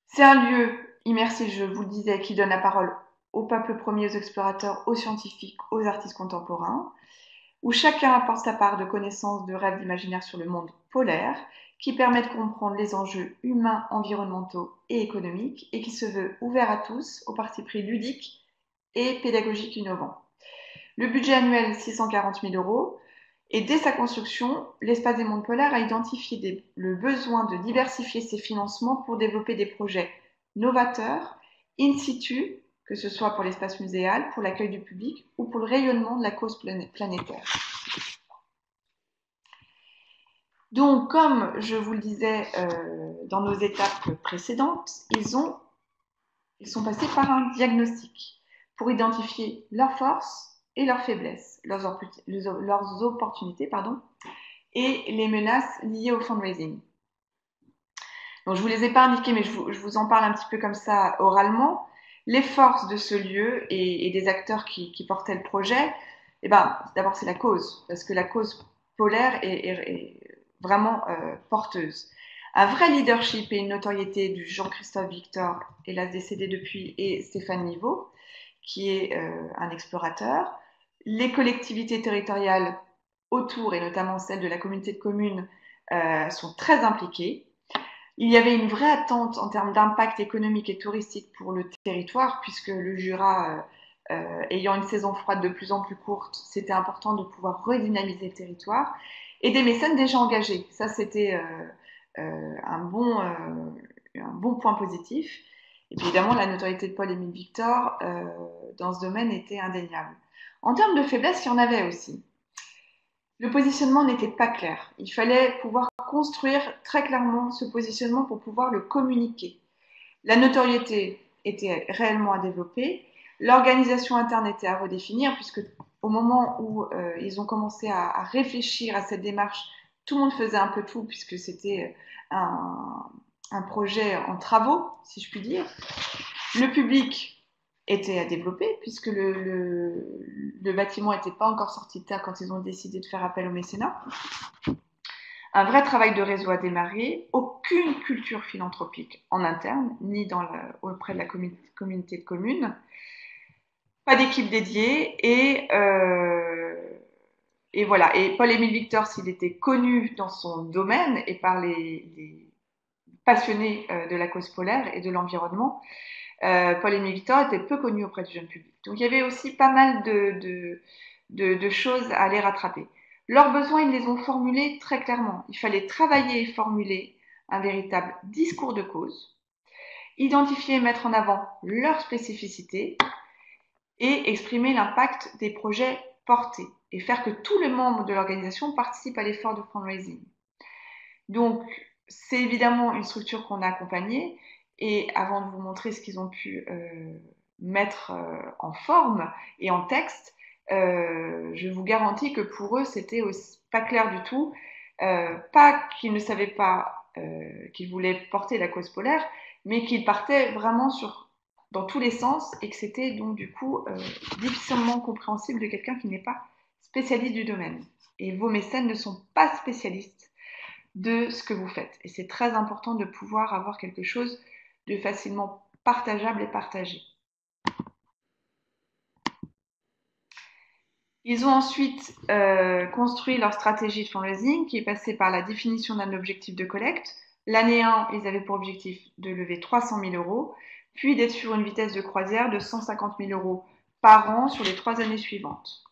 C'est un lieu immersif, je vous le disais, qui donne la parole au peuple premier, aux explorateurs, aux scientifiques, aux artistes contemporains, où chacun apporte sa part de connaissances, de rêves, d'imaginaire sur le monde polaire, qui permet de comprendre les enjeux humains, environnementaux et économiques, et qui se veut ouvert à tous, au parti pris ludique et pédagogique innovant. Le budget annuel, 640 000 euros. Et dès sa construction, l'Espace des Mondes Polaires a identifié le besoin de diversifier ses financements pour développer des projets novateurs, in situ, que ce soit pour l'espace muséal, pour l'accueil du public ou pour le rayonnement de la cause planétaire. Donc, comme je vous le disais dans nos étapes précédentes, ils sont passés par un diagnostic pour identifier leurs forces et leurs faiblesses, leurs opportunités, et les menaces liées au fundraising. Donc, je ne vous les ai pas indiquées, mais je vous en parle un petit peu comme ça oralement. Les forces de ce lieu et des acteurs qui portaient le projet, d'abord, c'est la cause, parce que la cause polaire est vraiment porteuse. Un vrai leadership et une notoriété du Jean-Christophe Victor, hélas décédé depuis, et Stéphane Niveau, qui est un explorateur. Les collectivités territoriales autour, et notamment celles de la communauté de communes, sont très impliquées. Il y avait une vraie attente en termes d'impact économique et touristique pour le territoire, puisque le Jura, ayant une saison froide de plus en plus courte, c'était important de pouvoir redynamiser le territoire. Et des mécènes déjà engagés. Ça, c'était un bon point positif. Et puis évidemment, la notoriété de Paul-Émile Victor dans ce domaine était indéniable. En termes de faiblesse, il y en avait aussi. Le positionnement n'était pas clair. Il fallait pouvoir construire très clairement ce positionnement pour pouvoir le communiquer. La notoriété était réellement à développer. L'organisation interne était à redéfinir, puisque au moment où ils ont commencé à réfléchir à cette démarche, tout le monde faisait un peu tout, puisque c'était un projet en travaux, si je puis dire. Le public était à développer, puisque le bâtiment n'était pas encore sorti de terre quand ils ont décidé de faire appel au mécénat. Un vrai travail de réseau a démarré, aucune culture philanthropique en interne, ni auprès de la communauté de communes, pas d'équipe dédiée, et voilà. Et Paul-Émile Victor, s'il était connu dans son domaine et par les passionnés de la cause polaire et de l'environnement, Paul-Émile Victor était peu connu auprès du jeune public. Donc il y avait aussi pas mal de choses à aller rattraper. Leurs besoins, ils les ont formulés très clairement. Il fallait travailler et formuler un véritable discours de cause, identifier et mettre en avant leurs spécificités et exprimer l'impact des projets portés et faire que tous les membres de l'organisation participent à l'effort de fundraising. Donc, c'est évidemment une structure qu'on a accompagnée. Et avant de vous montrer ce qu'ils ont pu mettre en forme et en texte, je vous garantis que pour eux, c'était aussi pas clair du tout. Pas qu'ils ne savaient pas qu'ils voulaient porter la cause polaire, mais qu'ils partaient vraiment dans tous les sens et que c'était donc du coup difficilement compréhensible de quelqu'un qui n'est pas spécialiste du domaine. Et vos mécènes ne sont pas spécialistes de ce que vous faites. Et c'est très important de pouvoir avoir quelque chose de facilement partageable et partagé. Ils ont ensuite construit leur stratégie de fundraising qui est passée par la définition d'un objectif de collecte. L'année 1, ils avaient pour objectif de lever 300 000 euros, puis d'être sur une vitesse de croisière de 150 000 euros par an sur les 3 années suivantes.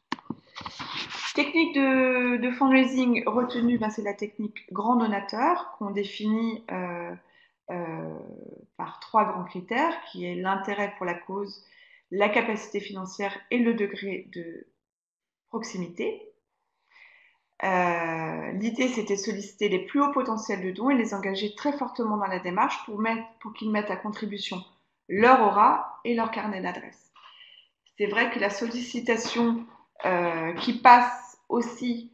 Technique de fundraising retenue, c'est la technique grand donateur qu'on définit par 3 grands critères, qui est l'intérêt pour la cause, la capacité financière et le degré de proximité. L'idée, c'était de solliciter les plus hauts potentiels de dons et les engager très fortement dans la démarche pour qu'ils mettent à contribution leur aura et leur carnet d'adresses. C'est vrai que la sollicitation qui passe aussi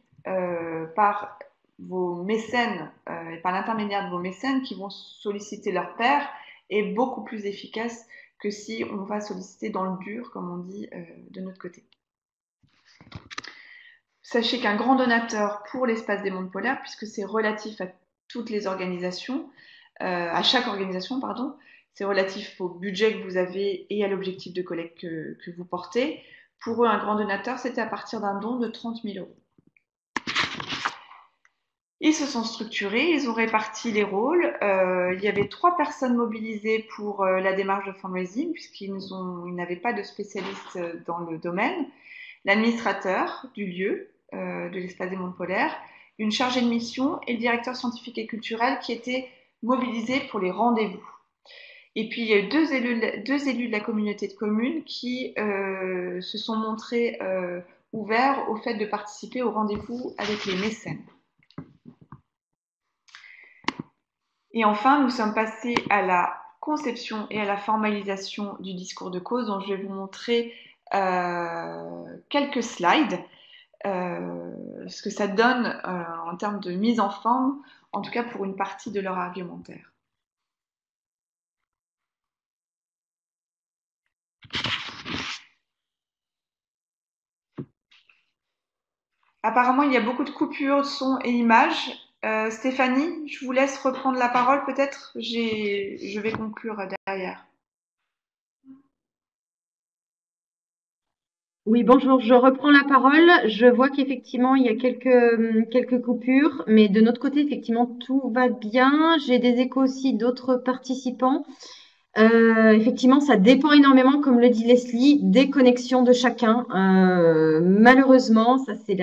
par vos mécènes et par l'intermédiaire de vos mécènes qui vont solliciter leur pairs est beaucoup plus efficace que si on va solliciter dans le dur, comme on dit, de notre côté. Sachez qu'un grand donateur pour l'Espace des Mondes Polaires, puisque c'est relatif à toutes les organisations, à chaque organisation, pardon, c'est relatif au budget que vous avez et à l'objectif de collecte que vous portez. Pour eux, un grand donateur, c'était à partir d'un don de 30 000 euros. Ils se sont structurés, ils ont réparti les rôles. Il y avait 3 personnes mobilisées pour la démarche de fundraising, puisqu'ils n'avaient pas de spécialistes dans le domaine. L'administrateur du lieu, de l'espace des mondes polaires, une chargée de mission et le directeur scientifique et culturel qui étaient mobilisés pour les rendez-vous. Et puis, il y a eu deux élus de la communauté de communes qui se sont montrés ouverts au fait de participer au rendez-vous avec les mécènes. Et enfin, nous sommes passés à la conception et à la formalisation du discours de cause, dont je vais vous montrer quelques slides, ce que ça donne en termes de mise en forme, en tout cas pour une partie de leur argumentaire. Apparemment, il y a beaucoup de coupures de son et images. Stéphanie, je vous laisse reprendre la parole peut-être. Je vais conclure derrière. Oui, bonjour, je reprends la parole. Je vois qu'effectivement, il y a quelques coupures, mais de notre côté, effectivement, tout va bien. J'ai des échos aussi d'autres participants. Effectivement, ça dépend énormément, comme le dit Leslie, des connexions de chacun. Malheureusement, ça c'est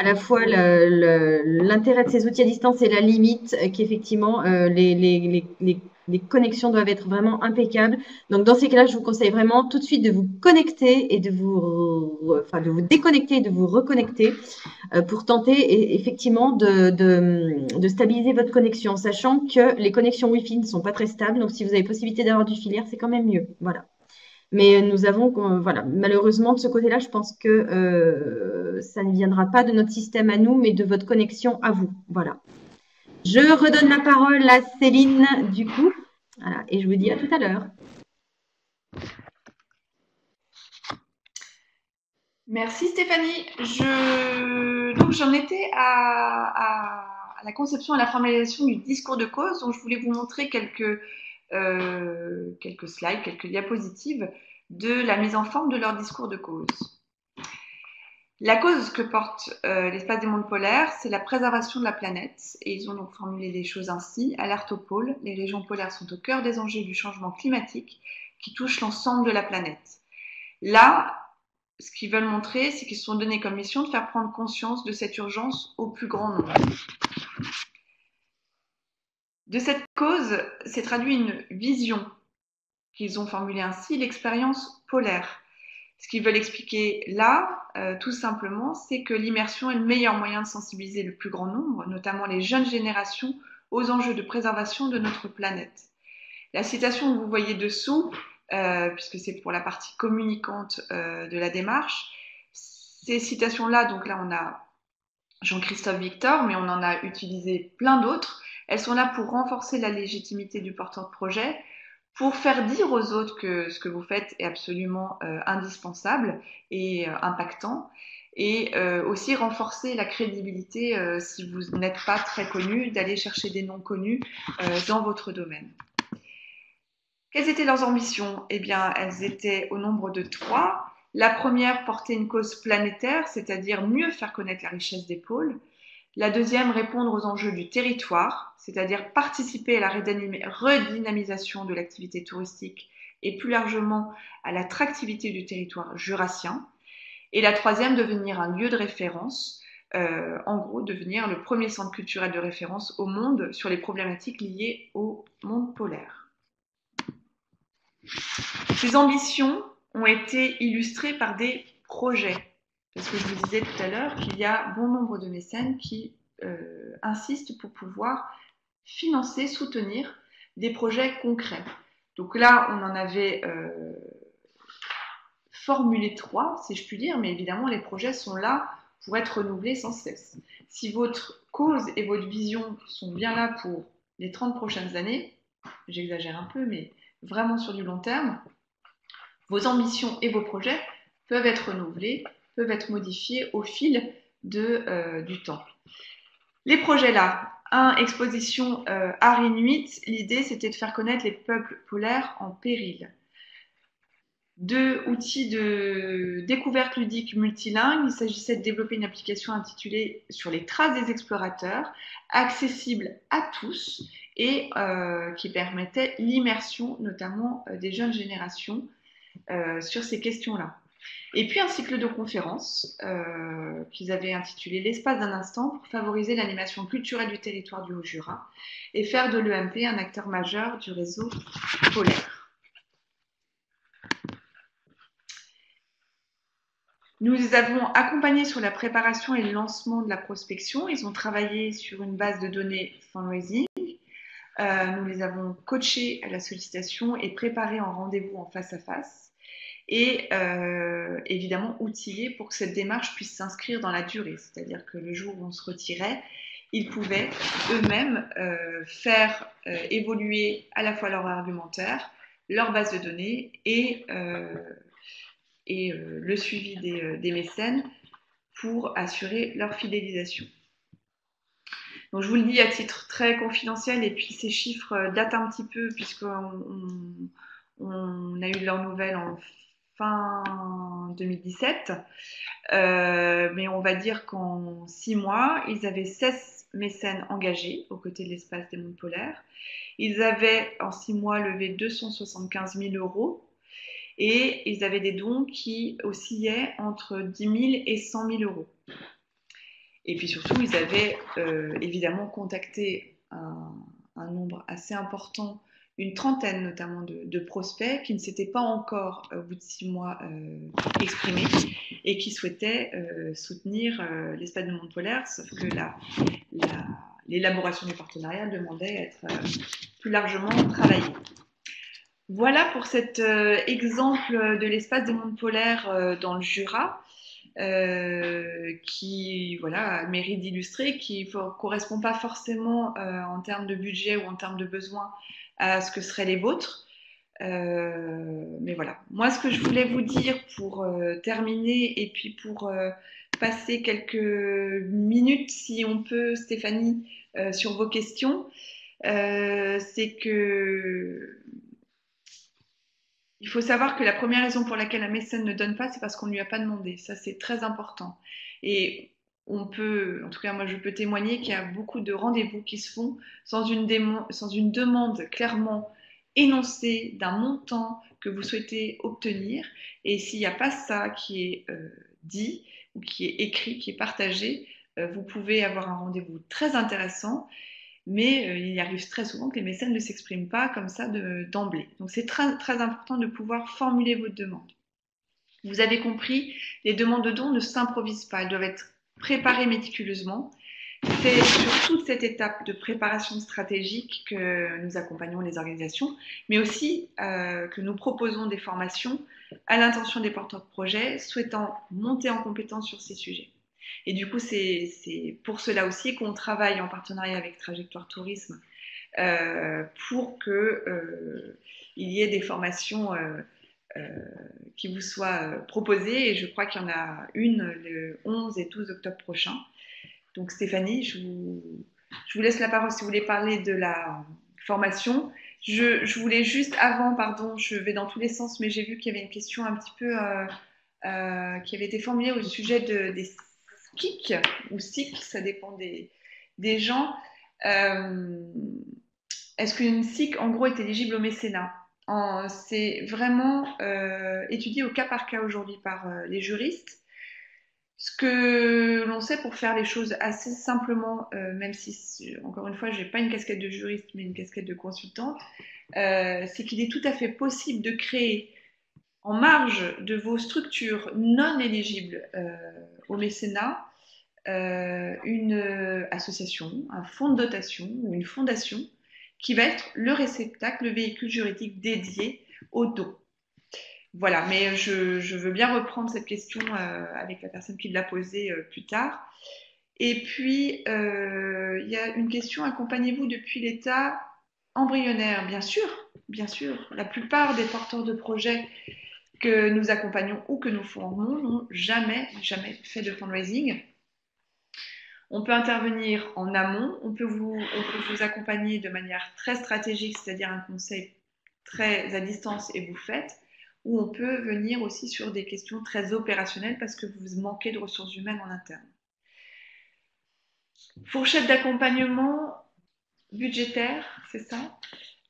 à la fois l'intérêt de ces outils à distance et la limite qu'effectivement les connexions doivent être vraiment impeccables. Donc dans ces cas-là, je vous conseille vraiment tout de suite de vous connecter et de vous déconnecter et de vous reconnecter pour tenter effectivement de stabiliser votre connexion, sachant que les connexions Wi-Fi ne sont pas très stables. Donc si vous avez possibilité d'avoir du filaire, c'est quand même mieux. Voilà. Mais nous avons, voilà, malheureusement de ce côté-là, je pense que ça ne viendra pas de notre système à nous, mais de votre connexion à vous. Voilà. Je redonne la parole à Céline, du coup, voilà, et je vous dis à tout à l'heure. Merci Stéphanie. Donc j'en étais à la conception et à la formalisation du discours de cause, dont je voulais vous montrer quelques slides, quelques diapositives de la mise en forme de leur discours de cause. La cause que porte l'espace des mondes polaires, c'est la préservation de la planète. Et ils ont donc formulé les choses ainsi. Alerte aux pôles, les régions polaires sont au cœur des enjeux du changement climatique qui touchent l'ensemble de la planète. Là, ce qu'ils veulent montrer, c'est qu'ils se sont donnés comme mission de faire prendre conscience de cette urgence au plus grand nombre. De cette cause s'est traduit une vision qu'ils ont formulée ainsi, l'expérience polaire. Ce qu'ils veulent expliquer là, tout simplement, c'est que l'immersion est le meilleur moyen de sensibiliser le plus grand nombre, notamment les jeunes générations, aux enjeux de préservation de notre planète. La citation que vous voyez dessous, puisque c'est pour la partie communicante de la démarche, ces citations-là, donc là on a Jean-Christophe Victor, mais on en a utilisé plein d'autres. Elles sont là pour renforcer la légitimité du porteur de projet, pour faire dire aux autres que ce que vous faites est absolument indispensable et impactant, et aussi renforcer la crédibilité si vous n'êtes pas très connu, d'aller chercher des noms connus dans votre domaine. Quelles étaient leurs ambitions? Eh bien, elles étaient au nombre de 3. La première, porter une cause planétaire, c'est-à-dire mieux faire connaître la richesse des pôles. La deuxième, répondre aux enjeux du territoire, c'est-à-dire participer à la redynamisation de l'activité touristique et plus largement à l'attractivité du territoire jurassien. Et la troisième, devenir un lieu de référence, en gros, devenir le premier centre culturel de référence au monde sur les problématiques liées au monde polaire. Ces ambitions ont été illustrées par des projets. Parce que je vous disais tout à l'heure qu'il y a bon nombre de mécènes qui insistent pour pouvoir financer, soutenir des projets concrets. Donc là, on en avait formulé 3, si je puis dire, mais évidemment, les projets sont là pour être renouvelés sans cesse. Si votre cause et votre vision sont bien là pour les 30 prochaines années, j'exagère un peu, mais vraiment sur du long terme, vos ambitions et vos projets peuvent être renouvelés, peuvent être modifiés au fil du temps. Les projets là, exposition art inuit, l'idée c'était de faire connaître les peuples polaires en péril. 2. Outils de découverte ludique multilingue. Il s'agissait de développer une application intitulée Sur les traces des explorateurs, accessible à tous et qui permettait l'immersion, notamment des jeunes générations, sur ces questions-là. Et puis un cycle de conférences qu'ils avaient intitulé L'espace d'un instant pour favoriser l'animation culturelle du territoire du Haut-Jura et faire de l'EMP un acteur majeur du réseau polaire. Nous les avons accompagnés sur la préparation et le lancement de la prospection. Ils ont travaillé sur une base de données fundraising. Nous les avons coachés à la sollicitation et préparés en rendez-vous en face à face. Et évidemment outillés pour que cette démarche puisse s'inscrire dans la durée. C'est-à-dire que le jour où on se retirait, ils pouvaient eux-mêmes faire évoluer à la fois leur argumentaire, leur base de données et le suivi des mécènes pour assurer leur fidélisation. Donc, je vous le dis à titre très confidentiel, et puis ces chiffres datent un petit peu puisqu'on a eu leurs nouvelles en fin 2017, mais on va dire qu'en 6 mois, ils avaient 16 mécènes engagés aux côtés de l'espace des mondes polaires. Ils avaient en 6 mois levé 275 000 euros. Et ils avaient des dons qui oscillaient entre 10 000 et 100 000 euros. Et puis surtout, ils avaient évidemment contacté un nombre assez important, une trentaine notamment de prospects qui ne s'étaient pas encore, au bout de 6 mois, exprimés et qui souhaitaient soutenir l'espace de mondes polaires, sauf que l'élaboration du partenariat demandait à être plus largement travaillée. Voilà pour cet exemple de l'espace des mondes polaires dans le Jura, qui voilà, mérite d'illustrer, qui ne correspond pas forcément en termes de budget ou en termes de besoins à ce que seraient les vôtres. Mais voilà, moi ce que je voulais vous dire pour terminer et puis pour passer quelques minutes, si on peut, Stéphanie, sur vos questions, c'est que il faut savoir que la première raison pour laquelle un mécène ne donne pas, c'est parce qu'on ne lui a pas demandé. Ça, c'est très important. Et on peut, en tout cas, moi, je peux témoigner qu'il y a beaucoup de rendez-vous qui se font sans une demande clairement énoncée d'un montant que vous souhaitez obtenir. Et s'il n'y a pas ça qui est dit ou qui est écrit, qui est partagé, vous pouvez avoir un rendez-vous très intéressant. Mais il arrive très souvent que les mécènes ne s'expriment pas comme ça d'emblée. Donc c'est très, très important de pouvoir formuler votre demande. Vous avez compris, les demandes de dons ne s'improvisent pas, elles doivent être préparées méticuleusement. C'est sur toute cette étape de préparation stratégique que nous accompagnons les organisations, mais aussi que nous proposons des formations à l'intention des porteurs de projets souhaitant monter en compétence sur ces sujets. Et du coup, c'est pour cela aussi qu'on travaille en partenariat avec Trajectoire Tourisme pour qu'il y ait des formations qui vous soient proposées. Et je crois qu'il y en a une le 11 et 12 octobre prochain. Donc Stéphanie, je vous laisse la parole si vous voulez parler de la formation. Je voulais juste avant, pardon, je vais dans tous les sens, mais j'ai vu qu'il y avait une question un petit peu qui avait été formulée au sujet des SKIC ou SIC, ça dépend des gens. Est-ce qu'une SIC, en gros, est éligible au mécénat? C'est vraiment étudié au cas par cas aujourd'hui par les juristes. Ce que l'on sait pour faire les choses assez simplement, même si, encore une fois, je n'ai pas une casquette de juriste, mais une casquette de consultante, c'est qu'il est tout à fait possible de créer en marge de vos structures non éligibles au mécénat, une association, un fonds de dotation ou une fondation qui va être le réceptacle, le véhicule juridique dédié aux dons. Voilà, mais je veux bien reprendre cette question avec la personne qui l'a posée plus tard. Et puis, il y a une question, accompagnez-vous depuis l'état embryonnaire? Bien sûr, bien sûr. La plupart des porteurs de projets que nous accompagnons ou que nous formons n'ont jamais fait de fundraising. On peut intervenir en amont, on peut vous accompagner de manière très stratégique, c'est-à-dire un conseil très à distance et vous faites. ou on peut venir aussi sur des questions très opérationnelles parce que vous manquez de ressources humaines en interne. Fourchette d'accompagnement budgétaire, c'est ça?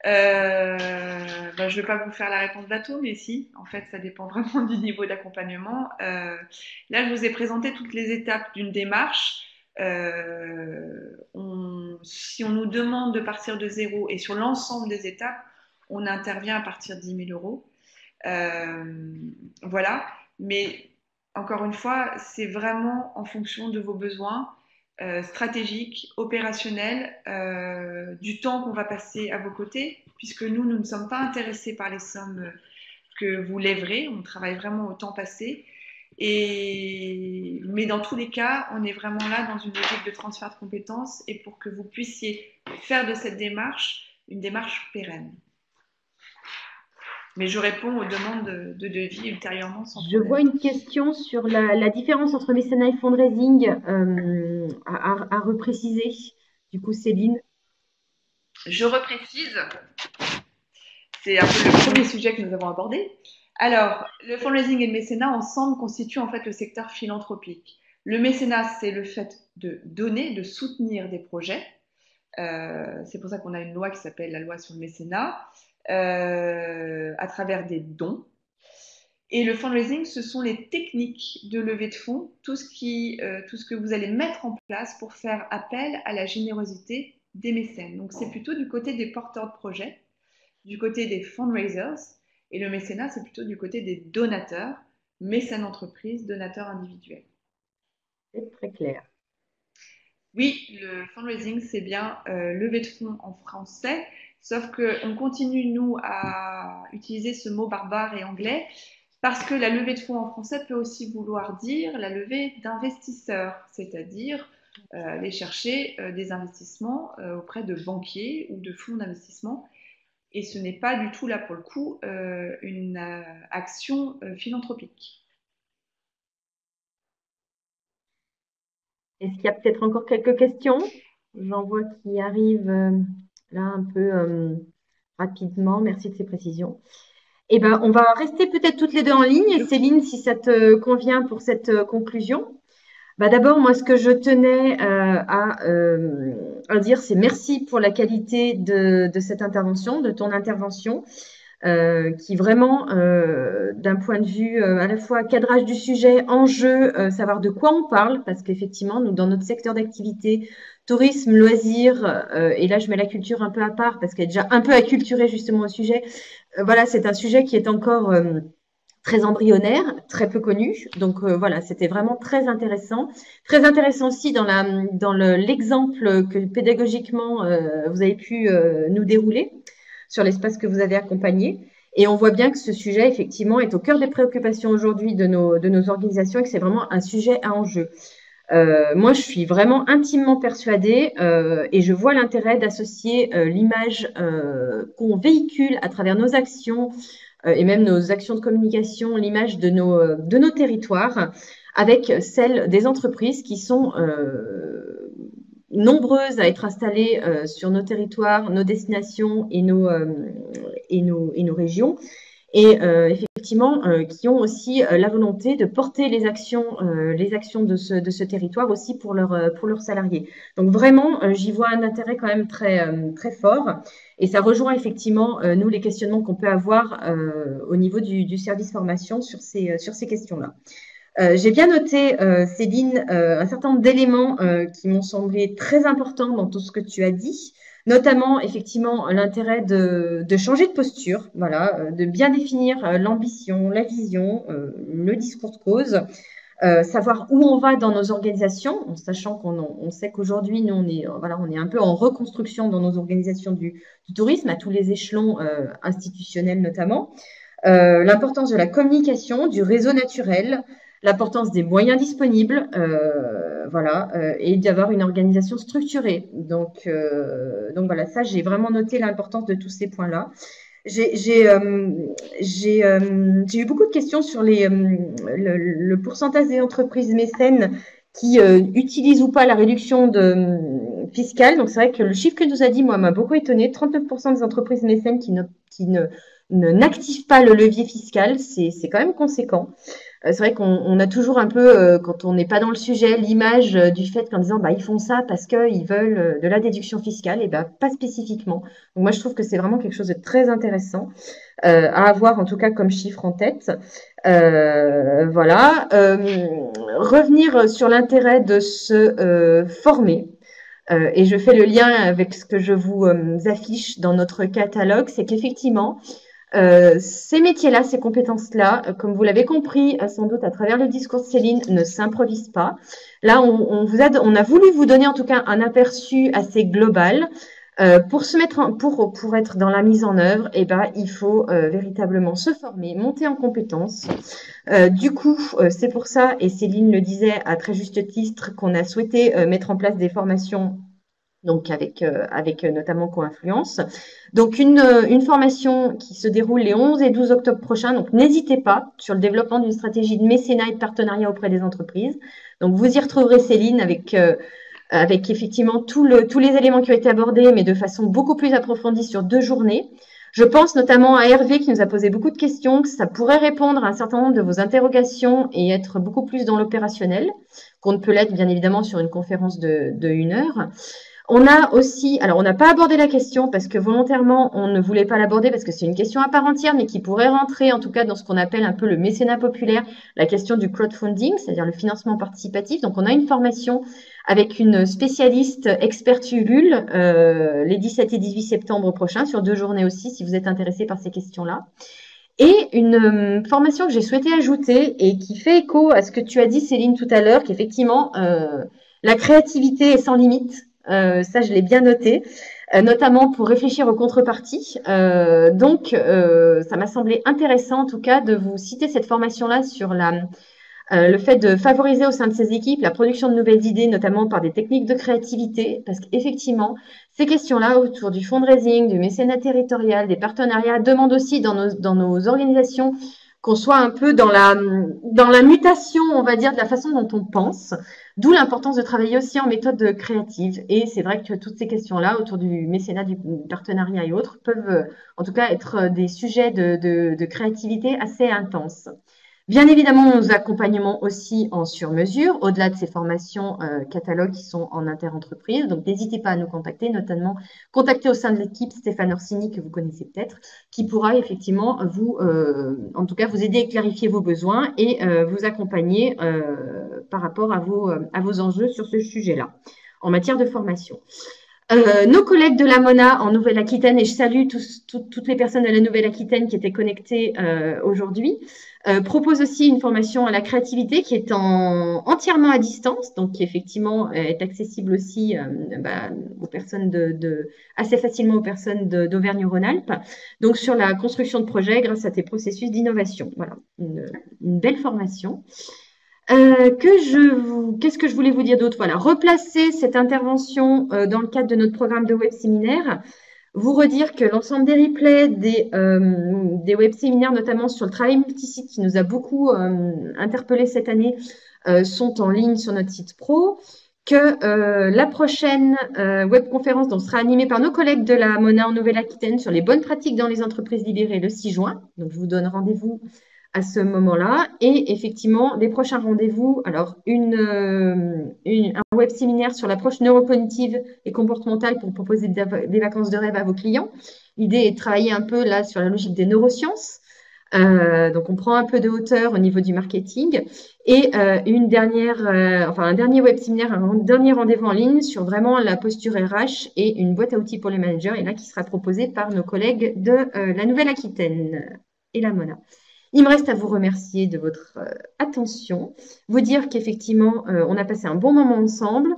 Je ne vais pas vous faire la réponse bateau, mais si, en fait, ça dépend vraiment du niveau d'accompagnement. Là, je vous ai présenté toutes les étapes d'une démarche. Si on nous demande de partir de zéro et sur l'ensemble des étapes, on intervient à partir de 10 000 euros. Voilà, mais encore une fois, c'est vraiment en fonction de vos besoins stratégiques, opérationnels, du temps qu'on va passer à vos côtés, puisque nous ne sommes pas intéressés par les sommes que vous lèverez, on travaille vraiment au temps passé. Mais dans tous les cas, on est vraiment là dans une logique de transfert de compétences et pour que vous puissiez faire de cette démarche une démarche pérenne. Mais je réponds aux demandes de devis ultérieurement sans problème. Je vois une question sur la différence entre mécénat et fundraising à repréciser. Du coup, Céline. Je reprécise. C'est un peu le premier sujet que nous avons abordé. Alors, le fundraising et le mécénat ensemble constituent en fait le secteur philanthropique. Le mécénat, c'est le fait de donner, de soutenir des projets. C'est pour ça qu'on a une loi qui s'appelle la loi sur le mécénat, à travers des dons. Et le fundraising, ce sont les techniques de levée de fonds, tout ce que vous allez mettre en place pour faire appel à la générosité des mécènes. Donc, c'est plutôt du côté des porteurs de projets, du côté des fundraisers, et le mécénat, c'est plutôt du côté des donateurs, mécènes d'entreprise, donateurs individuels. C'est très clair. Oui, le fundraising, c'est bien levée de fonds en français, sauf qu'on continue, nous, à utiliser ce mot barbare et anglais, parce que la levée de fonds en français peut aussi vouloir dire la levée d'investisseurs, c'est-à-dire aller chercher des investissements auprès de banquiers ou de fonds d'investissement. Et ce n'est pas du tout, là, pour le coup, une action philanthropique. Est-ce qu'il y a peut-être encore quelques questions? J'en vois qui arrivent là un peu rapidement. Merci de ces précisions. Eh ben, on va rester peut-être toutes les deux en ligne. Céline, si ça te convient pour cette conclusion. D'abord, moi, ce que je tenais à dire, c'est merci pour la qualité de cette intervention, de ton intervention, qui vraiment, d'un point de vue à la fois cadrage du sujet, enjeu, savoir de quoi on parle, parce qu'effectivement, nous, dans notre secteur d'activité, tourisme, loisirs, et là, je mets la culture un peu à part, parce qu'elle est déjà un peu acculturée justement au sujet. Voilà, c'est un sujet qui est encore très embryonnaire, très peu connu. Donc voilà, c'était vraiment très intéressant. Très intéressant aussi dans l'exemple que pédagogiquement vous avez pu nous dérouler sur l'espace que vous avez accompagné. Et on voit bien que ce sujet, effectivement, est au cœur des préoccupations aujourd'hui de nos organisations et que c'est vraiment un sujet à enjeu. Moi, je suis vraiment intimement persuadée et je vois l'intérêt d'associer l'image qu'on véhicule à travers nos actions et même nos actions de communication, l'image de nos territoires avec celle des entreprises qui sont nombreuses à être installées sur nos territoires, nos destinations et nos régions. Et effectivement, qui ont aussi la volonté de porter les actions de ce territoire aussi pour leurs salariés. Donc vraiment, j'y vois un intérêt quand même très fort. Et ça rejoint effectivement, nous, les questionnements qu'on peut avoir au niveau du service formation sur ces questions-là. J'ai bien noté, Céline, un certain nombre d'éléments qui m'ont semblé très importants dans tout ce que tu as dit, notamment effectivement l'intérêt de changer de posture, voilà, de bien définir l'ambition, la vision, le discours de cause, savoir où on va dans nos organisations, en sachant qu'on sait qu'aujourd'hui, nous, on est un peu en reconstruction dans nos organisations du tourisme, à tous les échelons institutionnels notamment. L'importance de la communication, du réseau naturel, l'importance des moyens disponibles, et d'avoir une organisation structurée. Donc voilà, ça, j'ai vraiment noté l'importance de tous ces points-là. J'ai eu beaucoup de questions sur le pourcentage des entreprises mécènes qui utilisent ou pas la réduction fiscale. Donc, c'est vrai que le chiffre que nous a dit, moi, m'a beaucoup étonné. 39% des entreprises mécènes qui ne n'active pas le levier fiscal, c'est quand même conséquent. C'est vrai qu'on a toujours un peu, quand on n'est pas dans le sujet, l'image du fait qu'en disant bah, ils font ça parce qu'ils veulent de la déduction fiscale, et bah, pas spécifiquement. Donc moi, je trouve que c'est vraiment quelque chose de très intéressant à avoir, en tout cas comme chiffre en tête. Voilà. Revenir sur l'intérêt de se former. Et je fais le lien avec ce que je vous affiche dans notre catalogue, c'est qu'effectivement, ces métiers-là, ces compétences-là, comme vous l'avez compris sans doute à travers le discours de Céline, ne s'improvisent pas. Là, on a voulu vous donner en tout cas un aperçu assez global. Pour être dans la mise en œuvre, eh ben, il faut véritablement se former, monter en compétences. Du coup, c'est pour ça, et Céline le disait à très juste titre, qu'on a souhaité mettre en place des formations donc avec notamment Coinfluence. Donc une formation qui se déroule les 11 et 12 octobre prochains. Donc n'hésitez pas sur le développement d'une stratégie de mécénat et de partenariat auprès des entreprises. Donc vous y retrouverez Céline avec effectivement tous les éléments qui ont été abordés, mais de façon beaucoup plus approfondie sur 2 journées. Je pense notamment à Hervé qui nous a posé beaucoup de questions, que ça pourrait répondre à un certain nombre de vos interrogations et être beaucoup plus dans l'opérationnel, qu'on ne peut l'être bien évidemment sur une conférence de 1 heure. On a aussi, alors on n'a pas abordé la question parce que volontairement on ne voulait pas l'aborder parce que c'est une question à part entière, mais qui pourrait rentrer en tout cas dans ce qu'on appelle un peu le mécénat populaire, la question du crowdfunding, c'est-à-dire le financement participatif. Donc on a une formation avec une spécialiste experte Ulule les 17 et 18 septembre prochains sur 2 journées aussi, si vous êtes intéressé par ces questions-là. Et une formation que j'ai souhaité ajouter et qui fait écho à ce que tu as dit, Céline, tout à l'heure, qu'effectivement, la créativité est sans limite. Ça, je l'ai bien noté, notamment pour réfléchir aux contreparties. Donc, ça m'a semblé intéressant, en tout cas, de vous citer cette formation-là sur le fait de favoriser au sein de ces équipes la production de nouvelles idées, notamment par des techniques de créativité, parce qu'effectivement, ces questions-là autour du fundraising, du mécénat territorial, des partenariats, demandent aussi dans nos organisations qu'on soit un peu dans la mutation, on va dire, de la façon dont on pense, d'où l'importance de travailler aussi en méthode créative. Et c'est vrai que toutes ces questions-là autour du mécénat, du partenariat et autres peuvent en tout cas être des sujets de créativité assez intenses. Bien évidemment, nos accompagnements aussi en sur-mesure, au-delà de ces formations catalogues qui sont en inter-entreprise. Donc, n'hésitez pas à nous contacter, notamment contacter au sein de l'équipe Stéphane Orsini, que vous connaissez peut-être, qui pourra effectivement en tout cas, vous aider à clarifier vos besoins et vous accompagner par rapport à vos enjeux sur ce sujet-là, en matière de formation. Nos collègues de la MONA en Nouvelle-Aquitaine, et je salue toutes les personnes de la Nouvelle-Aquitaine qui étaient connectées aujourd'hui, proposent aussi une formation à la créativité qui est entièrement à distance, donc qui effectivement est accessible aussi aux personnes assez facilement aux personnes d'Auvergne-Rhône-Alpes, donc sur la construction de projets grâce à tes processus d'innovation. Voilà, une belle formation. Qu'est-ce que je voulais vous dire d'autre? Voilà, replacer cette intervention dans le cadre de notre programme de web séminaire. Vous redire que l'ensemble des replays des web séminaires, notamment sur le travail multisite qui nous a beaucoup interpellés cette année, sont en ligne sur notre site pro. Que la prochaine webconférence sera animée par nos collègues de la MONA en Nouvelle-Aquitaine sur les bonnes pratiques dans les entreprises libérées le 6 juin. Donc, je vous donne rendez-vous à ce moment-là. Et effectivement, des prochains rendez-vous. Alors, un web séminaire sur l'approche neurocognitive et comportementale pour proposer des vacances de rêve à vos clients. L'idée est de travailler un peu là sur la logique des neurosciences. Donc, on prend un peu de hauteur au niveau du marketing. Et un dernier web séminaire, un dernier rendez-vous en ligne sur vraiment la posture RH et une boîte à outils pour les managers. Et là, qui sera proposé par nos collègues de la Nouvelle-Aquitaine et la MONA. Il me reste à vous remercier de votre attention, vous dire qu'effectivement, on a passé un bon moment ensemble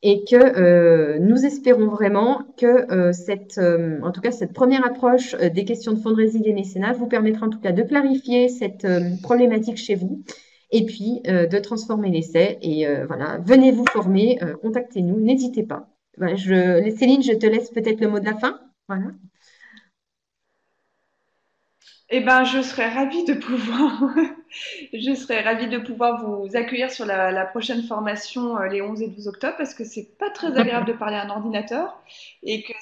et que nous espérons vraiment que en tout cas, cette première approche des questions de fundraising et mécénat vous permettra en tout cas de clarifier cette problématique chez vous et puis de transformer l'essai. Et voilà, venez vous former, contactez-nous, n'hésitez pas. Voilà, Céline, je te laisse peut-être le mot de la fin. Voilà. Eh ben, je serais ravie de pouvoir, je serais ravie de pouvoir vous accueillir sur la prochaine formation les 11 et 12 octobre parce que c'est pas très agréable de parler à un ordinateur et que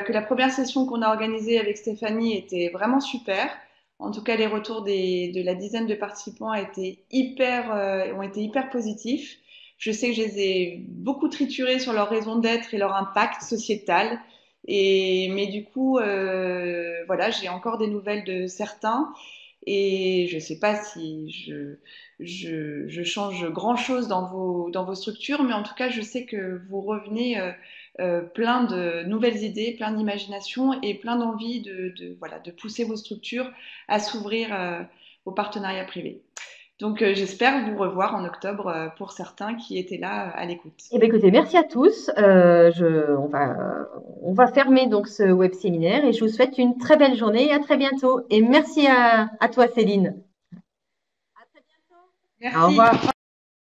que la première session qu'on a organisée avec Stéphanie était vraiment super. En tout cas, les retours de la dizaine de participants ont été hyper positifs. Je sais que je les ai beaucoup triturés sur leur raison d'être et leur impact sociétal. Mais du coup, voilà, j'ai encore des nouvelles de certains et je ne sais pas si je change grand-chose dans vos structures, mais en tout cas, je sais que vous revenez plein de nouvelles idées, plein d'imagination et plein d'envie voilà, de pousser vos structures à s'ouvrir aux partenariats privés. Donc, j'espère vous revoir en octobre pour certains qui étaient là à l'écoute. Eh bien, écoutez, merci à tous. On va fermer donc ce web séminaire et je vous souhaite une très belle journée et à très bientôt. Et merci à toi, Céline. Au Merci. revoir.